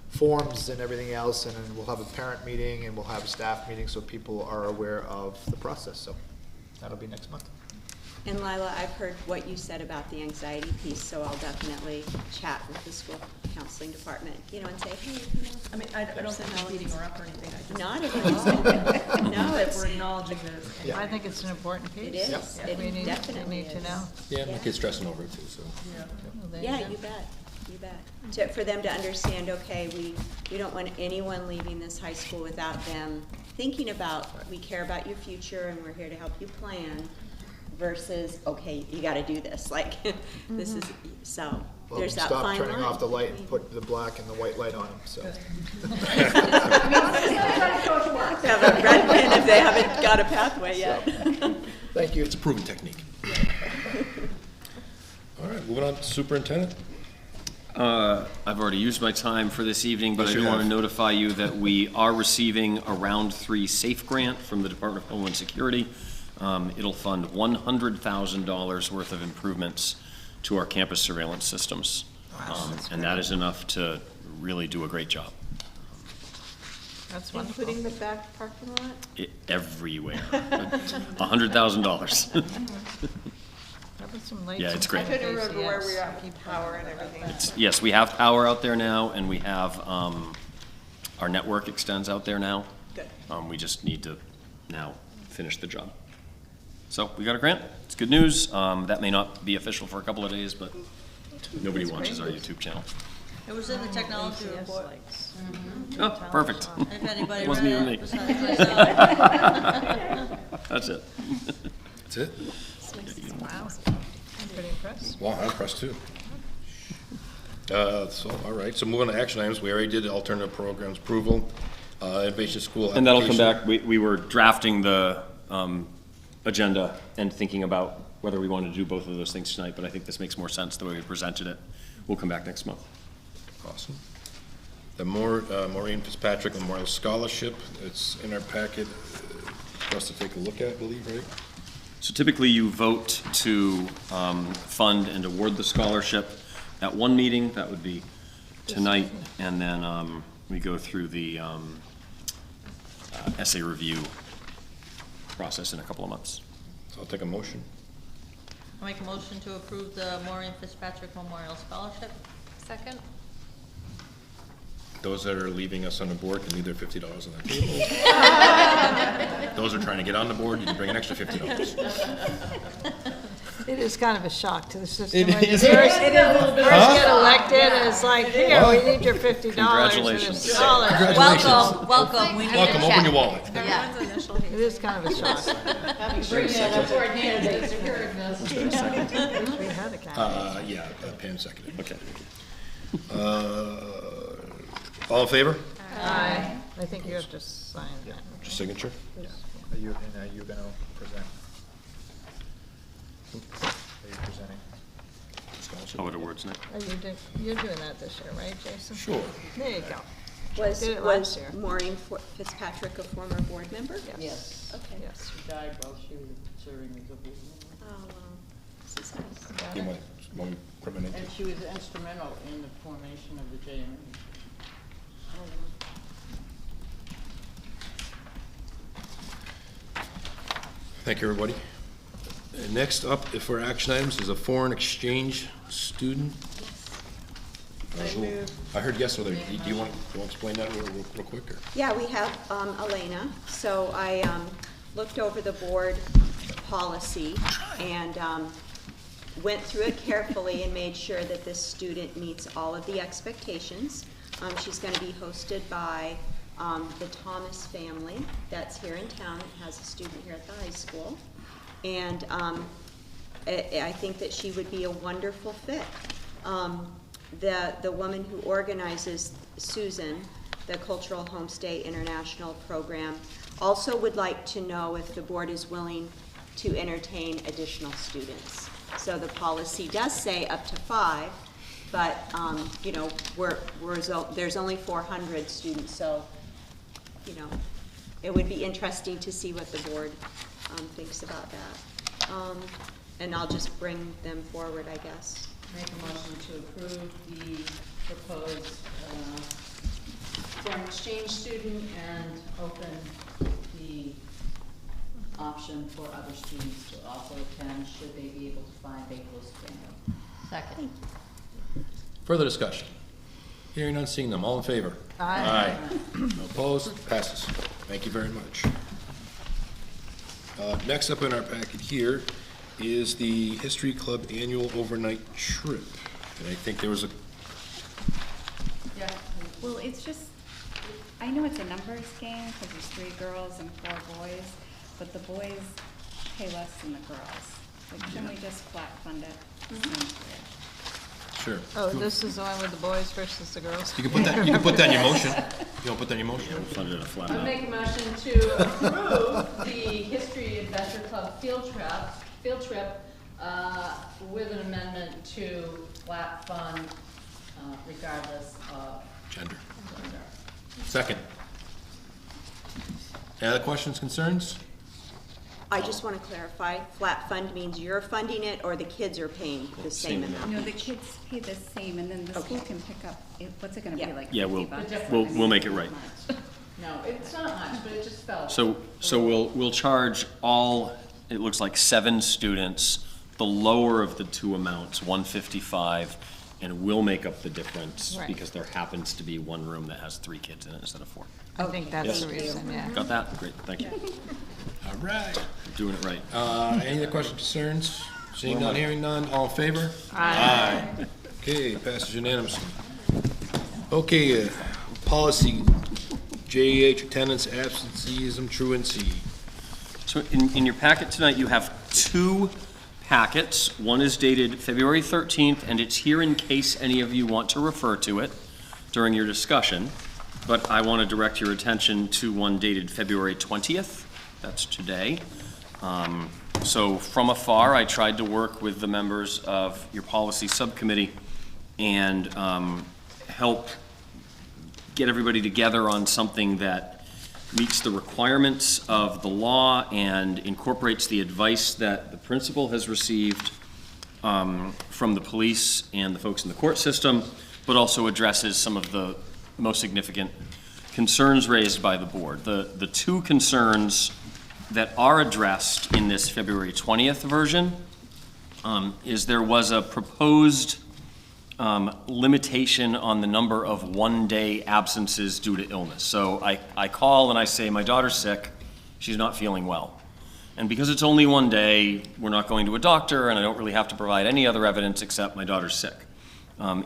forms and everything else, and then we'll have a parent meeting and we'll have a staff meeting so people are aware of the process. So that'll be next month. And Lila, I've heard what you said about the anxiety piece, so I'll definitely chat with the school counseling department, you know, and say, hey, you know. I mean, I don't think I'm beating her up or anything, I just. Not at all. No, That it's, we're acknowledging that it's. Yeah. I think it's an important piece. it is, Yeah. it We need definitely to is. know. Yeah, my kid's stressing over it too, so. Yeah. Well, there Yeah, go. you bet, you bet. For them to understand, okay, we don't want anyone leaving this high school without them thinking about, we care about your future and we're here to help you plan, versus, okay, you gotta do this, like, this is, so, Well, there's that stop fine line. turning off the light and put the black and the white light on them, so. Have a red pen if they haven't got a pathway yet. Thank you. It's a proven technique. All right, moving on to superintendent. I've already used my time for this evening, but Yes, I you do want to have. notify you that we are receiving a Round 3 SAFE grant from the Department of Homeland Security. It'll fund $100,000 worth of improvements to our campus surveillance systems. And that is enough to really do a great job. That's wonderful. Including the back parking lot? Everywhere. $100,000. That was some late. Yeah, it's great. I couldn't remember where we are at with power and everything. Yes, we have power out there now, and we have, our network extends out there now. Good. We just need to now finish the job. So we got a grant. It's good news. That may not be official for a couple of days, but nobody watches our YouTube channel. It was in the technology report, Oh, perfect. if anybody Wasn't read even it me. besides myself. That's it. That's it? Wow. I'm pretty impressed. Well, I'm impressed too. So, all right, so moving on to action items, we already did alternative programs approval, innovation school And that'll come application. back. We were drafting the agenda and thinking about whether we wanted to do both of those things tonight, but I think this makes more sense the way we presented it. We'll come back next month. Awesome. The Maureen Fitzpatrick Memorial Scholarship, it's in our packet for us to take a look at, I believe, right? So typically you vote to fund and award the scholarship at one meeting, that would be tonight, and then we go through the essay review process in a couple of months. So I'll take a motion. I'll make a motion to approve the Maureen Fitzpatrick Memorial Scholarship. Second? Those that are leaving us on the board can leave their $50 on the table. Those who are trying to get on the board, you can bring an extra $50. It is kind of a shock to the system. It When you is. first get elected, and it's like, here, we need your $50 and a Congratulations. scholarship. Welcome, welcome, we need a check. Welcome, open your wallet. Yeah. It is kind of a shock. Bring that up for candidates, you heard this. We had a candidate. Yeah, Pam seconded. Okay. All in favor? Aye. I think you have to sign that. Just signature? Yeah. Are you gonna present? Are you presenting? How about awards night? You're doing that this year, right, Jason? Sure. There you go. Was Did it last year. Maureen Fitzpatrick a former board member? Yes. Okay. Yes. She died while she was serving as a board member. Oh, wow. This is nice. Got You it. want permanent? And she was instrumental in the formation of the JMA. Oh, wow. Thank you, everybody. And next up, for action items, is a foreign exchange student. I heard yes over there. Do you want to explain that real quick? Or? Yeah, we have Elena. So I looked over the board policy and went through it carefully and made sure that this student meets all of the expectations. She's going to be hosted by the Thomas family that's here in town. It has a student here at the high school. And I think that she would be a wonderful fit. The woman who organizes, Susan, the Cultural Homestay International program. Also would like to know if the board is willing to entertain additional students. So the policy does say up to 5, but, you know, there's only 400 students, so, you know, it would be interesting to see what the board thinks about that. And I'll just bring them forward, I guess. Make a motion to approve the proposed foreign exchange student and open the option for other students to also attend should they be able to find a host family. Second. Further discussion? Hearing none, seeing none, all in favor? Aye. No opposed, passes. Thank you very much. Next up in our packet here is the History Club Annual Overnight Trip. And I think there was a, Yeah. Well, it's just, I know it's a numbers game because there's 3 girls and 4 boys, but the boys pay less than the girls. Like, shouldn't we just flat fund it? Seems weird. sure. Oh, this is the one with the boys versus the girls? You can put that in your motion. You want to put that in your motion? Fund it a flat I'll amount. make a motion to approve the History Adventure Club field trip with an amendment to flat fund regardless of Gender. gender. Second. Any other questions, concerns? I just want to clarify, flat fund means you're funding it or the kids are paying the same Same amount? No, the kids pay the same, and then the school Okay. can pick up, what's it gonna Yeah. be, like Yeah, 50 bucks? we'll make it right. No, it's not much, but it just felt. So we'll charge all, it looks like 7 students, the lower of the 2 amounts, 155, and we'll make up the difference Right. because there happens to be one room that has 3 kids in it instead of 4. I think that's the Thank you. reason, yeah. Got that? Great, thank you. All right. You're doing it right. Any other questions, concerns? Seeing none, hearing none, all in favor? Aye. Okay, passes unanimously. Okay, policy, JH, attendance, absenteeism, truancy. So in your packet tonight, you have 2 packets. One is dated February 13th, and it's here in case any of you want to refer to it during your discussion. But I want to direct your attention to one dated February 20th. That's today. So from afar, I tried to work with the members of your policy subcommittee and help get everybody together on something that meets the requirements of the law and incorporates the advice that the principal has received from the police and the folks in the court system, but also addresses some of the most significant concerns raised by the board. The 2 concerns that are addressed in this February 20th version is there was a proposed limitation on the number of one-day absences due to illness. So I call and I say, my daughter's sick, she's not feeling well. And because it's only one day, we're not going to a doctor, and I don't really have to provide any other evidence except my daughter's sick.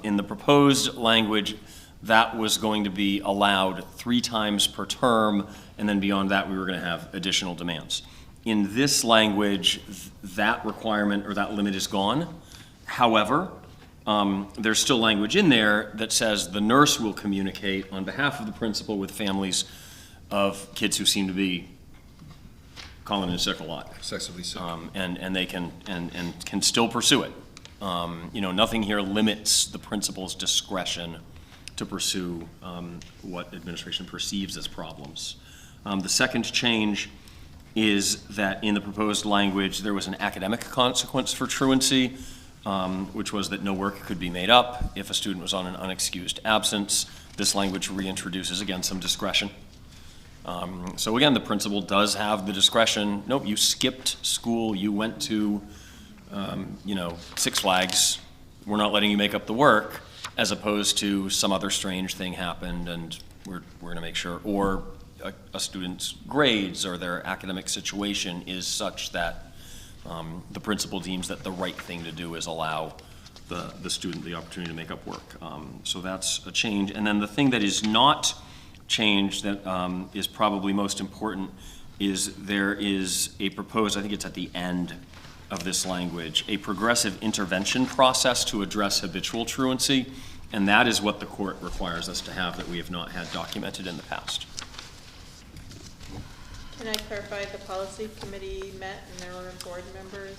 In the proposed language, that was going to be allowed 3 times per term, and then beyond that, we were going to have additional demands. In this language, that requirement or that limit is gone. However, there's still language in there that says the nurse will communicate on behalf of the principal with families of kids who seem to be calling in sick a lot. Excessively sick. And they can still pursue it. You know, nothing here limits the principal's discretion to pursue what administration perceives as problems. The second change is that in the proposed language, there was an academic consequence for truancy, which was that no work could be made up if a student was on an unexcused absence. This language reintroduces, again, some discretion. So again, the principal does have the discretion. Nope, you skipped school, you went to, you know, Six Flags. We're not letting you make up the work, as opposed to some other strange thing happened and we're going to make sure, or a student's grades or their academic situation is such that the principal deems that the right thing to do is allow the student the opportunity to make up work. So that's a change. And then the thing that is not changed that is probably most important is there is a proposed, I think it's at the end of this language, a progressive intervention process to address habitual truancy. And that is what the court requires us to have that we have not had documented in the past. Can I clarify, the policy committee met and there were board members?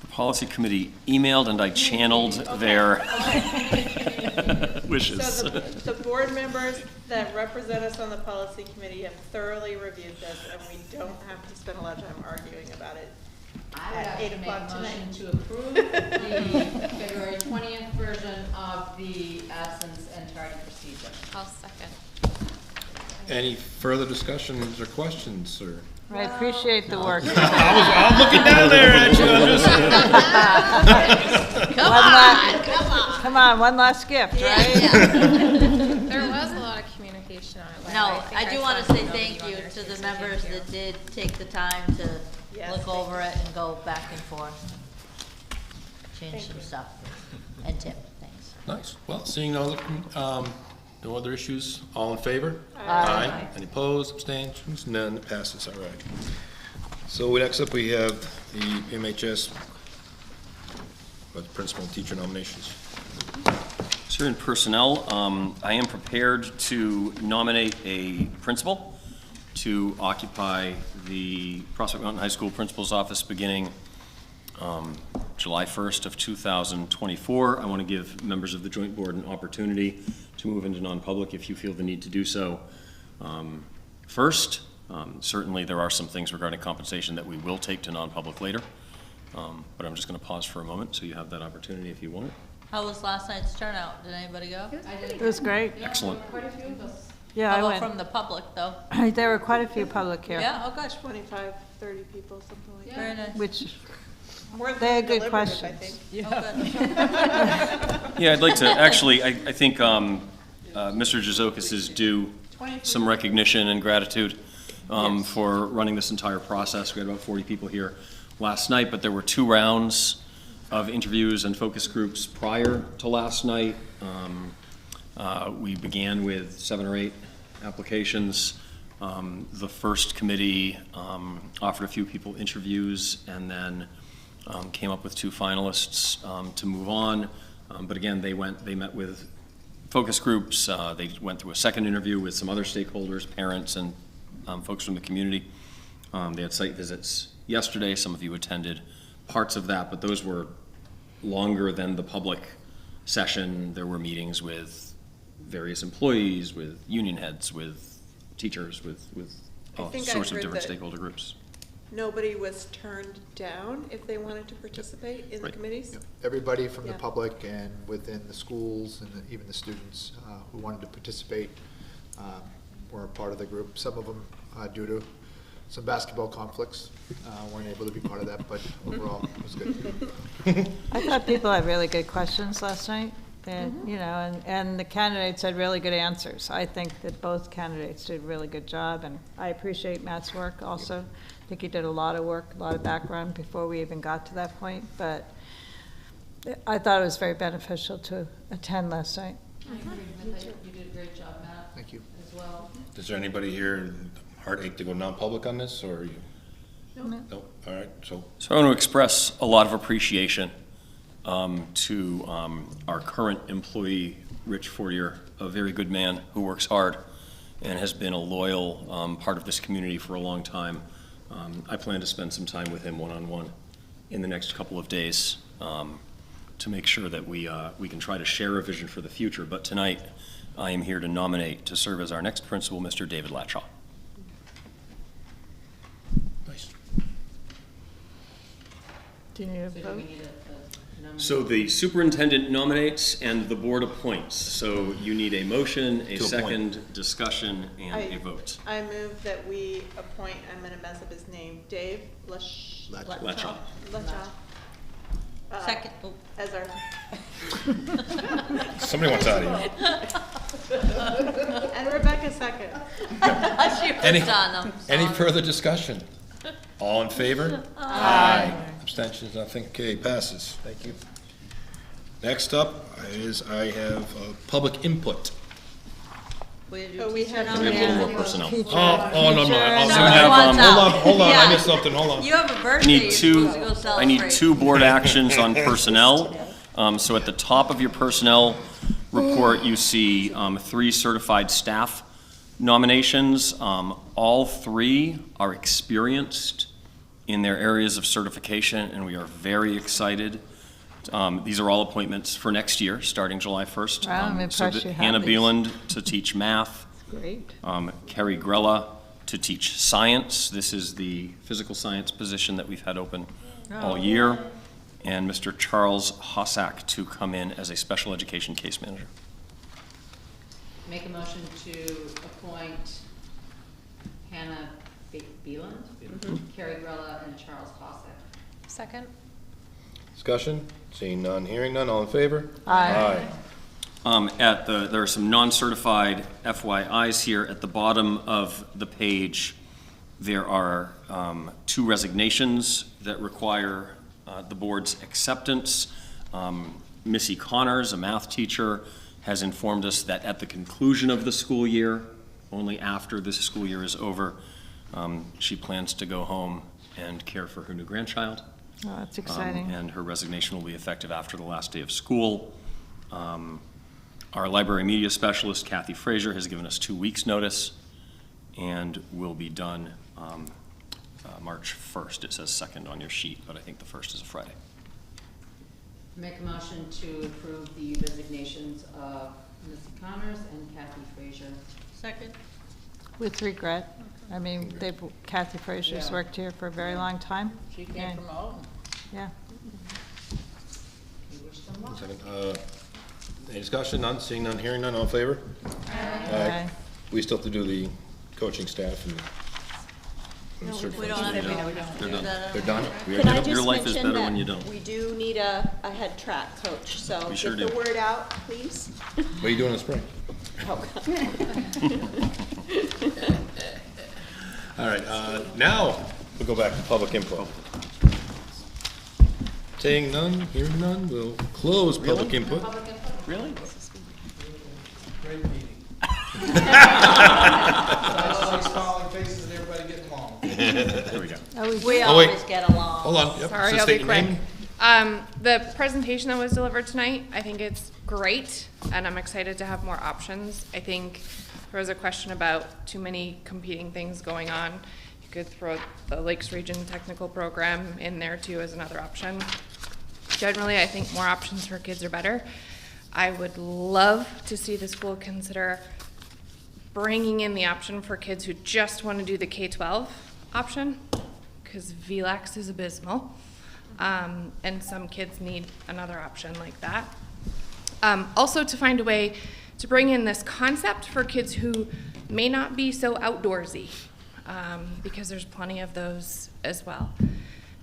The policy committee emailed and I channeled their wishes. So the board members that represent us on the policy committee have thoroughly reviewed this, and we don't have to spend a lot of time arguing about it I would at have 8 to make o'clock a motion tonight. to approve the February 20th version of the absence and tardy procedure. I'll second. Any further discussions or questions, or? I appreciate the work. I'm looking down there at you. Come on, one last gift, right? There was a lot of communication on it. No, I do want to say thank you to the members that did take the time to Yes, look thank over it and go back and forth. Change Thank some you. stuff. And Tim, thanks. Nice. Well, seeing no other issues, all in favor? Aye. Any opposed, abstentions? None, it passes, all right. So next up, we have the MHS, principal and teacher nominations. So in personnel, I am prepared to nominate a principal to occupy the Prospect Mountain High School Principal's Office beginning July 1st of 2024. I want to give members of the joint board an opportunity to move into non-public if you feel the need to do so first. Certainly there are some things regarding compensation that we will take to non-public later, but I'm just going to pause for a moment so you have that opportunity if you want it. How was last night's turnout? Did anybody go? It was great. Excellent. Quite a few of us. Yeah, How I about went. from the public, though? There were quite a few public here. Yeah, oh, gosh. 25, 30 people, something like that. Very nice. Which, More than they had good deliberative, I questions. think. Oh, good. Yeah, I'd like to, actually, I think Mr. Jazokis is due some recognition and gratitude for running this entire process. We had about 40 people here last night, but there were 2 rounds of interviews and focus groups prior to last night. We began with 7 or 8 applications. The first committee offered a few people interviews and then came up with 2 finalists to move on. But again, they met with focus groups. They went through a second interview with some other stakeholders, parents and folks from the community. They had site visits yesterday. Some of you attended parts of that, but those were longer than the public session. There were meetings with various employees, with union heads, with teachers, with all think I sorts of heard different that stakeholder groups. Nobody was turned down if they wanted to participate in the Right. committees? Everybody from the Yeah. public and within the schools and even the students who wanted to participate were a part of the group. Some of them, due to some basketball conflicts, weren't able to be part of that, but overall, it was good. I thought people had really good questions last night. And, you know, and the candidates had really good answers. I think that both candidates did a really good job, and I appreciate Matt's work also. I think he did a lot of work, a lot of background before we even got to that point, but I thought it was very beneficial to attend last night. I agree. I thought you did a great job, Matt. Thank you. As well. Is there anybody here heartache to go non-public on this, or you? No. No, all right, so. So I want to express a lot of appreciation to our current employee, Rich Fortier, a very good man who works hard and has been a loyal part of this community for a long time. I plan to spend some time with him one-on-one in the next couple of days to make sure that we can try to share a vision for the future. But tonight, I am here to nominate to serve as our next principal, Mr. David Latshaw. Nice. Do you need a So do vote? we need a nomination? So the superintendent nominates and the board appoints. So you need a motion, a To appoint. second, discussion, and a vote. I move that we appoint, I'm gonna mess up his name, Dave Latshaw. Latshaw. Latshaw. Second, oh. As our, Somebody wants out of here. and Rebecca second. She Any- was done, I'm Any sorry. further discussion? All in favor? Aye. Abstentions, nothing, okay, passes. Thank you. Next up is I have public input. We do Oh, we teacher have- We have a little nominations. more personnel. Oh, no, no, Somebody have, wants out. hold on, I Yeah. missed something, hold on. You have a I birthday, need you're two, supposed to go celebrate. I need 2 board actions on personnel. So at the top of your personnel report, you see 3 certified staff nominations. All 3 are experienced in their areas of certification, and we are very excited. These are all appointments for next year, starting July 1st. Wow, I'm impressed you have Hannah these. Beeland to teach math. Great. Carrie Grella to teach science. This is the physical science position that we've had open all year. And Mr. Charles Hossack to come in as a special education case manager. Make a motion to appoint Hannah Beeland, Carrie Grella, and Charles Hossack. Second? Discussion? Seeing none, hearing none, all in favor? Aye. There are some non-certified FYIs here. At the bottom of the page, there are 2 resignations that require the board's acceptance. Missy Connors, a math teacher, has informed us that at the conclusion of the school year, only after this school year is over, she plans to go home and care for her new grandchild. Oh, that's exciting. And her resignation will be effective after the last day of school. Our library media specialist, Kathy Frazier, has given us 2 weeks' notice and will be done March 1st. It says 2nd on your sheet, but I think the 1st is a Friday. Make a motion to approve the resignations of Missy Connors and Kathy Frazier. Second? With regret. I mean, Kathy Frazier's Yeah. worked here for a very long time. She came Yeah. from home. Yeah. We wish them luck. Second, any discussion? None, seeing none, hearing none, all in favor? Aye. We still have to do the coaching staff and. We don't have to They're do done. that. They're done? Could I Your just life is mention better when you that don't. we do need a head track coach, so We sure get the do. word out, please. What are you doing in the spring? All right, now we'll go back to public input. Seeing none, hearing none, we'll close public input. Really? Great meeting. Smiling faces and everybody getting along. There we go. We Oh, wait. always get along. Hold on. Yep. Sorry, So I'll state be your quick. name. The presentation that was delivered tonight, I think it's great, and I'm excited to have more options. I think there was a question about too many competing things going on. You could throw the Lakes Region Technical Program in there too as another option. Generally, I think more options for kids are better. I would love to see the school consider bringing in the option for kids who just want to do the K-12 option, because VLAX is abysmal. And some kids need another option like that. Also to find a way to bring in this concept for kids who may not be so outdoorsy, because there's plenty of those as well.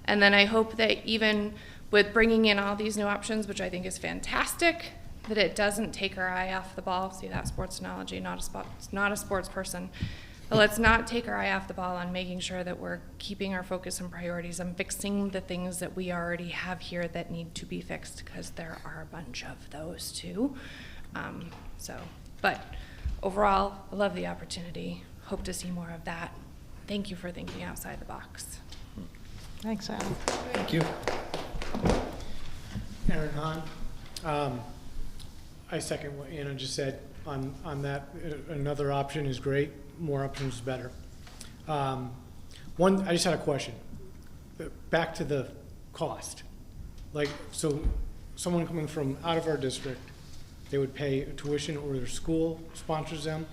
And then I hope that even with bringing in all these new options, which I think is fantastic, that it doesn't take our eye off the ball. See that, sports analogy, not a sports person. But let's not take our eye off the ball on making sure that we're keeping our focus and priorities on fixing the things that we already have here that need to be fixed, because there are a bunch of those too. But overall, I love the opportunity. Hope to see more of that. Thank you for thinking outside the box. Thanks, Adam. Thank you. Aaron Hahn. I second what Anna just said on that. Another option is great. More options is better. I just had a question. Back to the cost. So someone coming from out of our district, they would pay tuition, or their school sponsors them,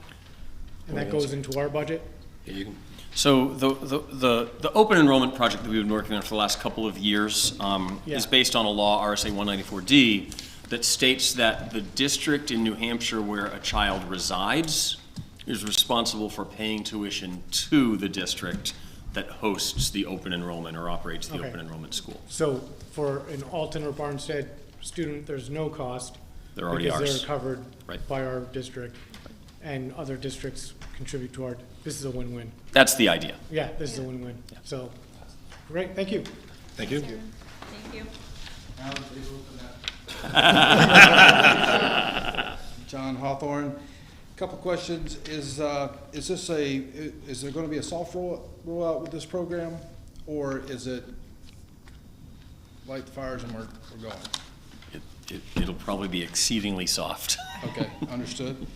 and that goes into our budget? Yeah, you can. So the open enrollment project that we've been working on for the last couple of years is based on a law, RSA 194D, that states that the district in New Hampshire where a child resides is responsible for paying tuition to the district that hosts the open enrollment or operates the open enrollment school. So for an Alton or Barnstead student, there's no cost. There already because are. they're covered Right. by our district, and other districts contribute to this is a win-win. That's the idea. Yeah, this is a win-win. So, great, thank you. Thank you. Thank you. John Hawthorne. Couple questions. Is there going to be a soft rollout with this program, or is it light the fires and we're going? It'll probably be exceedingly soft. Okay, understood.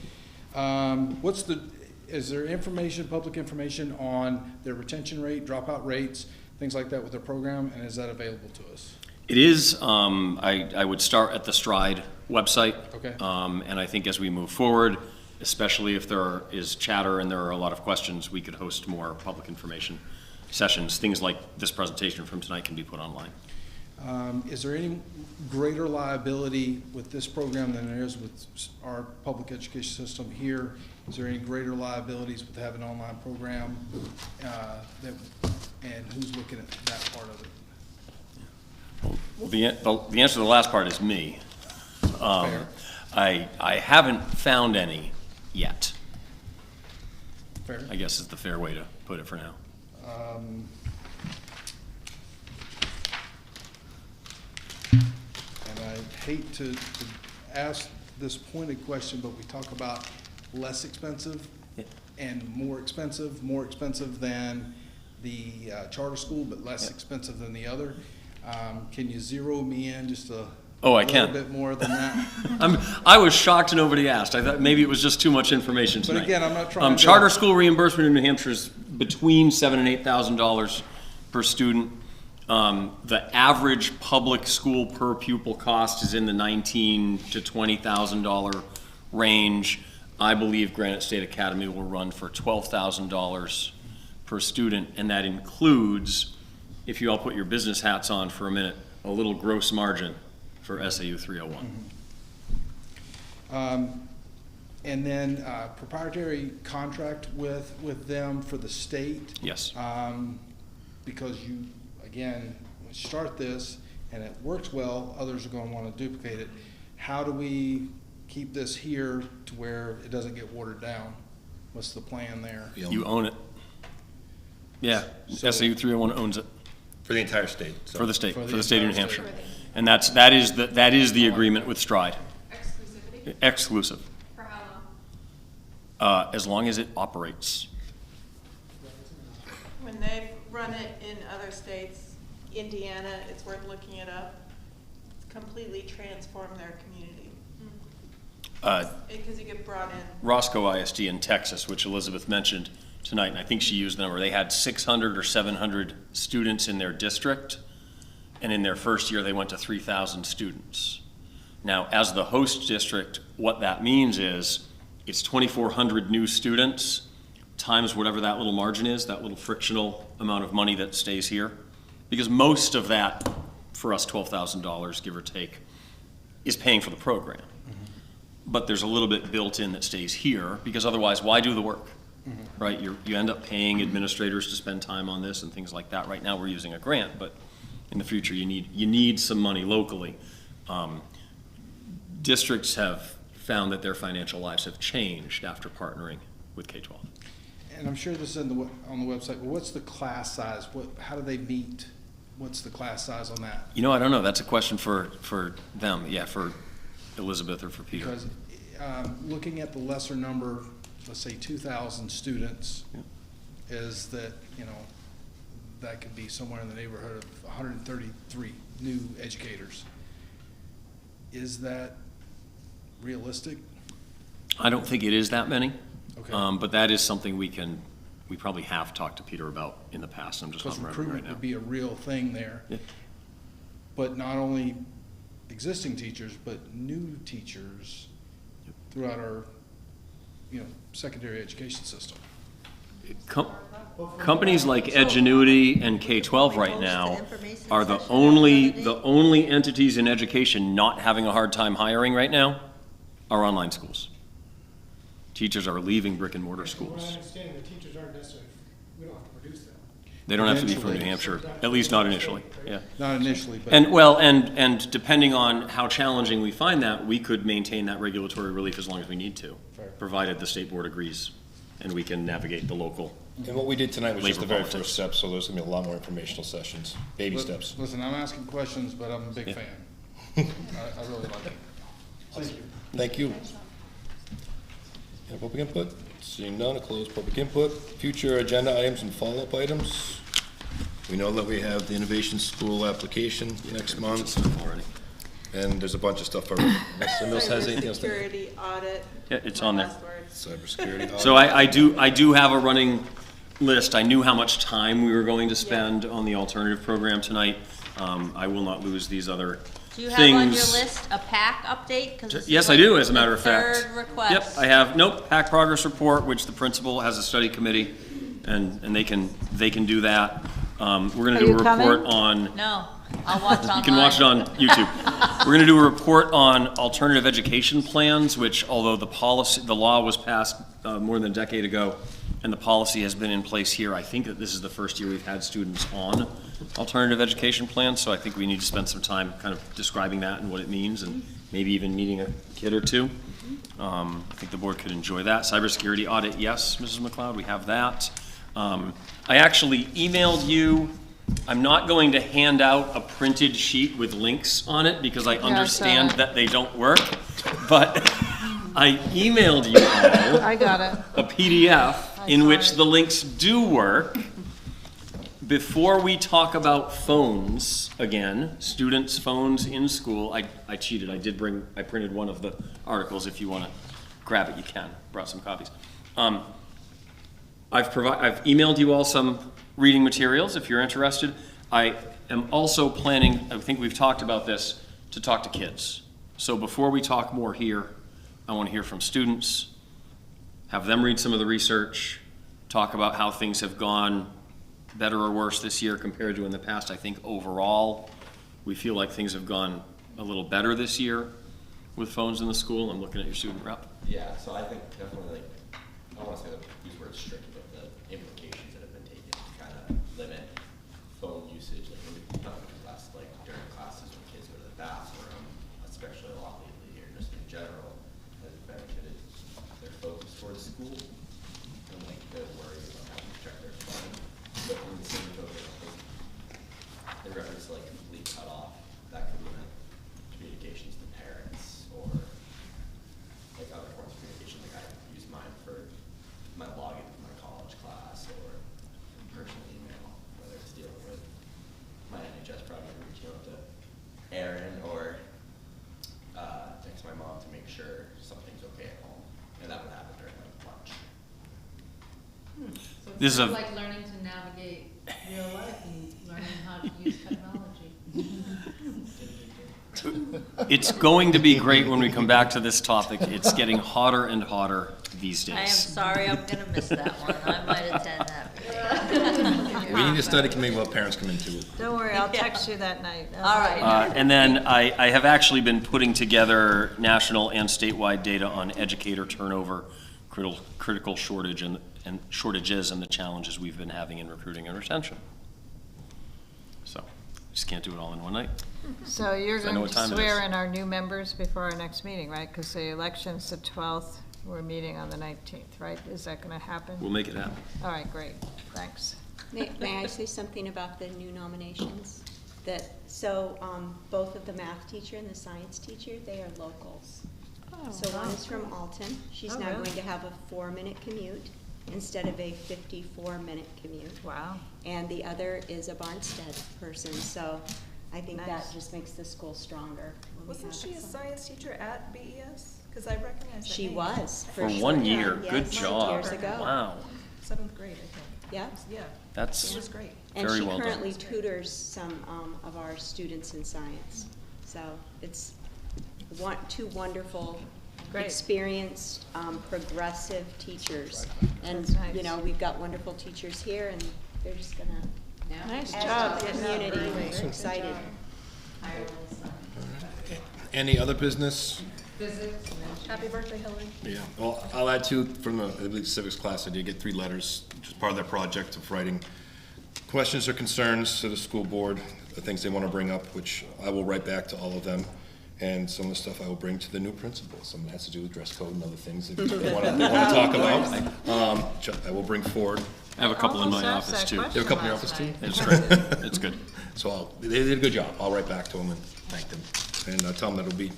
Is there information, public information on their retention rate, dropout rates, things like that with their program, and is that available to us? It is. I would start at the Stride website. Okay. And I think as we move forward, especially if there is chatter and there are a lot of questions, we could host more public information sessions. Things like this presentation from tonight can be put online. Is there any greater liability with this program than there is with our public education system here? Is there any greater liabilities with having an online program? And who's looking at that part of it? Well, the answer to the last part is me. Fair. I haven't found any yet. Fair. I guess is the fair way to put it for now. And I hate to ask this pointed question, but we talk about less expensive and more expensive than the charter school, but less expensive than the other. Can you zero me in just a little bit more than that? I was shocked nobody asked. I thought maybe it was just too much information tonight. But again, I'm not trying to... Charter school reimbursement in New Hampshire is between $7,000 and $8,000 per student. The average public school per pupil cost is in the $19,000 to $20,000 range. I believe Granite State Academy will run for $12,000 per student, and that includes, if you all put your business hats on for a minute, a little gross margin for SAU 301. And then proprietary contract with them for the state? Yes. Because you, again, start this and it works well, others are going to want to duplicate it. How do we keep this here to where it doesn't get watered down? What's the plan there? You own it. Yeah, So- SAU 301 owns it. For the entire state. So. For the state, For the for the state of New entire Hampshire. state. And that is the agreement with Stride. Exclusivity? Exclusive, For how long? as long as it operates. When they've run it in other states, Indiana, it's worth looking it up. It's completely transformed their community. Because you get brought in. Roscoe ISD in Texas, which Elizabeth mentioned tonight, and I think she used the number, they had 600 or 700 students in their district, and in their first year, they went to 3,000 students. Now, as the host district, what that means is, it's 2,400 new students, times whatever that little margin is, that little frictional amount of money that stays here. Because most of that, for us, $12,000, give or take, is paying for the program. But there's a little bit built in that stays here, because otherwise, why do the work? Right, you end up paying administrators to spend time on this and things like that. Right now, we're using a grant, but in the future, you need some money locally. Districts have found that their financial lives have changed after partnering with K-12. And I'm sure this is on the website, but what's the class size? How do they meet? What's the class size on that? You know, I don't know. That's a question for them. Yeah, for Elizabeth or for Peter. Because looking at the lesser number, let's say 2,000 students, is that, that could be somewhere in the neighborhood of 133 new educators. Is that realistic? I don't think it is that many. Okay. But that is something we probably have talked to Peter about in the past. I'm just not Because remembering recruitment right now. would be a real thing there. Yeah. But not only existing teachers, but new teachers throughout our, secondary education system. Companies like Edgenuity and K-12 right now are the only entities in education not having a hard time hiring right now are online schools. Teachers are leaving brick and mortar From what I schools. understand, the teachers aren't necessarily, we don't have to produce them. They don't have to be from New Eventually. Hampshire, at least not initially, yeah. Not initially, but. And depending on how challenging we find that, we could maintain that regulatory relief as long as we need to, Fair. provided the state board agrees and we can navigate the local. And what we did tonight was just the Labor very politics. first step, so there's gonna be a lot more informational sessions, baby steps. Listen, I'm asking questions, but I'm a big Yeah. fan. I really like it. Thank you. Thank you. Any public input? Seeing none, close public input. Future agenda items and follow-up items. We know that we have the Innovation School application next month. Already. And there's a bunch of stuff already. Mr. Mills has anything else to add? Security audit. Yeah, it's on there. Last word. Cybersecurity audit. So I do have a running list. I knew how much time we were going to spend on the alternative program tonight. I will not lose these other Do you have on your things. list a PAC update? 'Cause this is Yes, I like do, as a the matter of fact. Third request. Yep, I have, PAC progress report, which the principal has a study committee, and they can do that. We're gonna Are do a you report coming? on. No, I'll watch online. You can watch it on YouTube. We're gonna do a report on alternative education plans, which although the law was passed more than a decade ago, and the policy has been in place here, I think that this is the first year we've had students on alternative education plans, so I think we need to spend some time kind of describing that and what it means, and maybe even meeting a kid or two. I think the board could enjoy that. Cybersecurity audit, yes, Mrs. McLeod, we have that. I actually emailed you. I'm not going to hand out a printed sheet with links on it because I understand that they don't work, but I emailed you all I got it. a PDF in which the links do work. Before we talk about phones again, students' phones in school, I cheated. I printed one of the articles. If you want to grab it, you can. Brought some copies. I've emailed you all some reading materials if you're interested. I am also planning, I think we've talked about this, to talk to kids. So before we talk more here, I want to hear from students, have them read some of the research, talk about how things have gone better or worse this year compared to in the past. I think overall, we feel like things have gone a little better this year with phones in the school. I'm looking at your student rep. Yeah, so I think definitely, I don't want to say these words strict, but the implications that have been taken to kind of limit phone usage, not class, like during classes when kids go to the bathroom, especially a lot lately here, just in general, has benefited their focus towards school and like their worry about having to check their phone. But in the same token, I think in reference to like complete cutoff, that could limit communications to parents or like other forms of communication. Like I use mine for my login for my college class or personal email, whether it's dealing with my NHS project, reaching out to Aaron or text my mom to make sure something's okay at home. And that would happen during like lunch. So This is it's a- like learning to navigate real life and learning how to use technology. It's going to be great when we come back to this topic. It's getting hotter and hotter these days. I am sorry, I'm gonna miss that one. I might attend that. We need a study committee while parents come into it. Don't worry, I'll text you that night. All right. And then I have actually been putting together national and statewide data on educator turnover, critical shortage and shortages and the challenges we've been having in recruiting and retention. So, just can't do it all in one night. So you're So I know going what to time it swear is. in our new members before our next meeting, right? Because the election's the 12th, we're meeting on the 19th, right? Is that going to happen? We'll make it happen. All right, great, thanks. May I say something about the new nominations? Both of the math teacher and the science teacher, they are locals. So one is from Alton. She's Oh, now really? going to have a 4-minute commute instead of a 54-minute commute. Wow. And the other is a Barnstead person, so I think that Nice. just makes the school stronger. when we Wasn't have she a some- science teacher at BES? Because I recognize that She name. was. For sure. 1 year, Yeah, good yes, job. years ago. Wow. 7th grade, I think. Yeah. Yeah. That's She was great. And very she well done. currently tutors some of our students in science. So it's two wonderful, Great. experienced, progressive teachers. And, That's nice. you know, we've got wonderful teachers here and they're just gonna Nice add job. to the community. We're excited. Any other business? Visits and then. Happy birthday, Hillary. Yeah, well, I'll add two from the, I believe, civics class. I did get 3 letters, which is part of their project of writing questions or concerns to the school board, the things they want to bring up, which I will write back to all of them. And some of the stuff I will bring to the new principal. Some of it has to do with dress code and other things that they want to talk about. Which I will bring forward. I have a couple in my Almost asked office that too. question. You have a couple in your last office too? night. It's great. It's good. So they did a good job. I'll write back to them and thank them. And tell them that it'll be,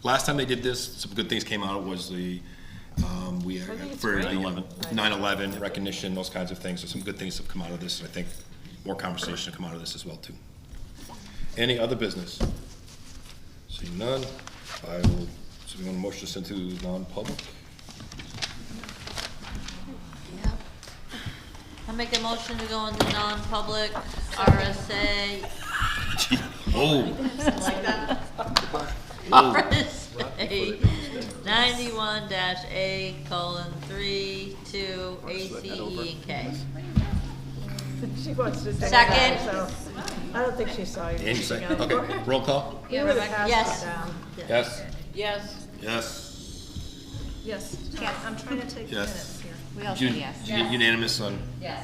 last time they did this, some good things came out. It was the, we, think it's for great. 9/11. 9/11 recognition, those kinds of things. So some good things have come out of this. And I think more conversation will come out of this as well too. Any other business? Seeing none, I will, so we want to motion this into non-public? I make a motion to go into non-public RSA. Oh. Like that. RSA 91-A:3, 2, A, C, E, and K. She wants to say Second. that, so I don't think she saw you. And you say, okay, roll call? You would have passed Yes. it down. Yes? Yes. Yes. Yes, I'm trying to take Yes. minutes here. Unanimous on? Yes.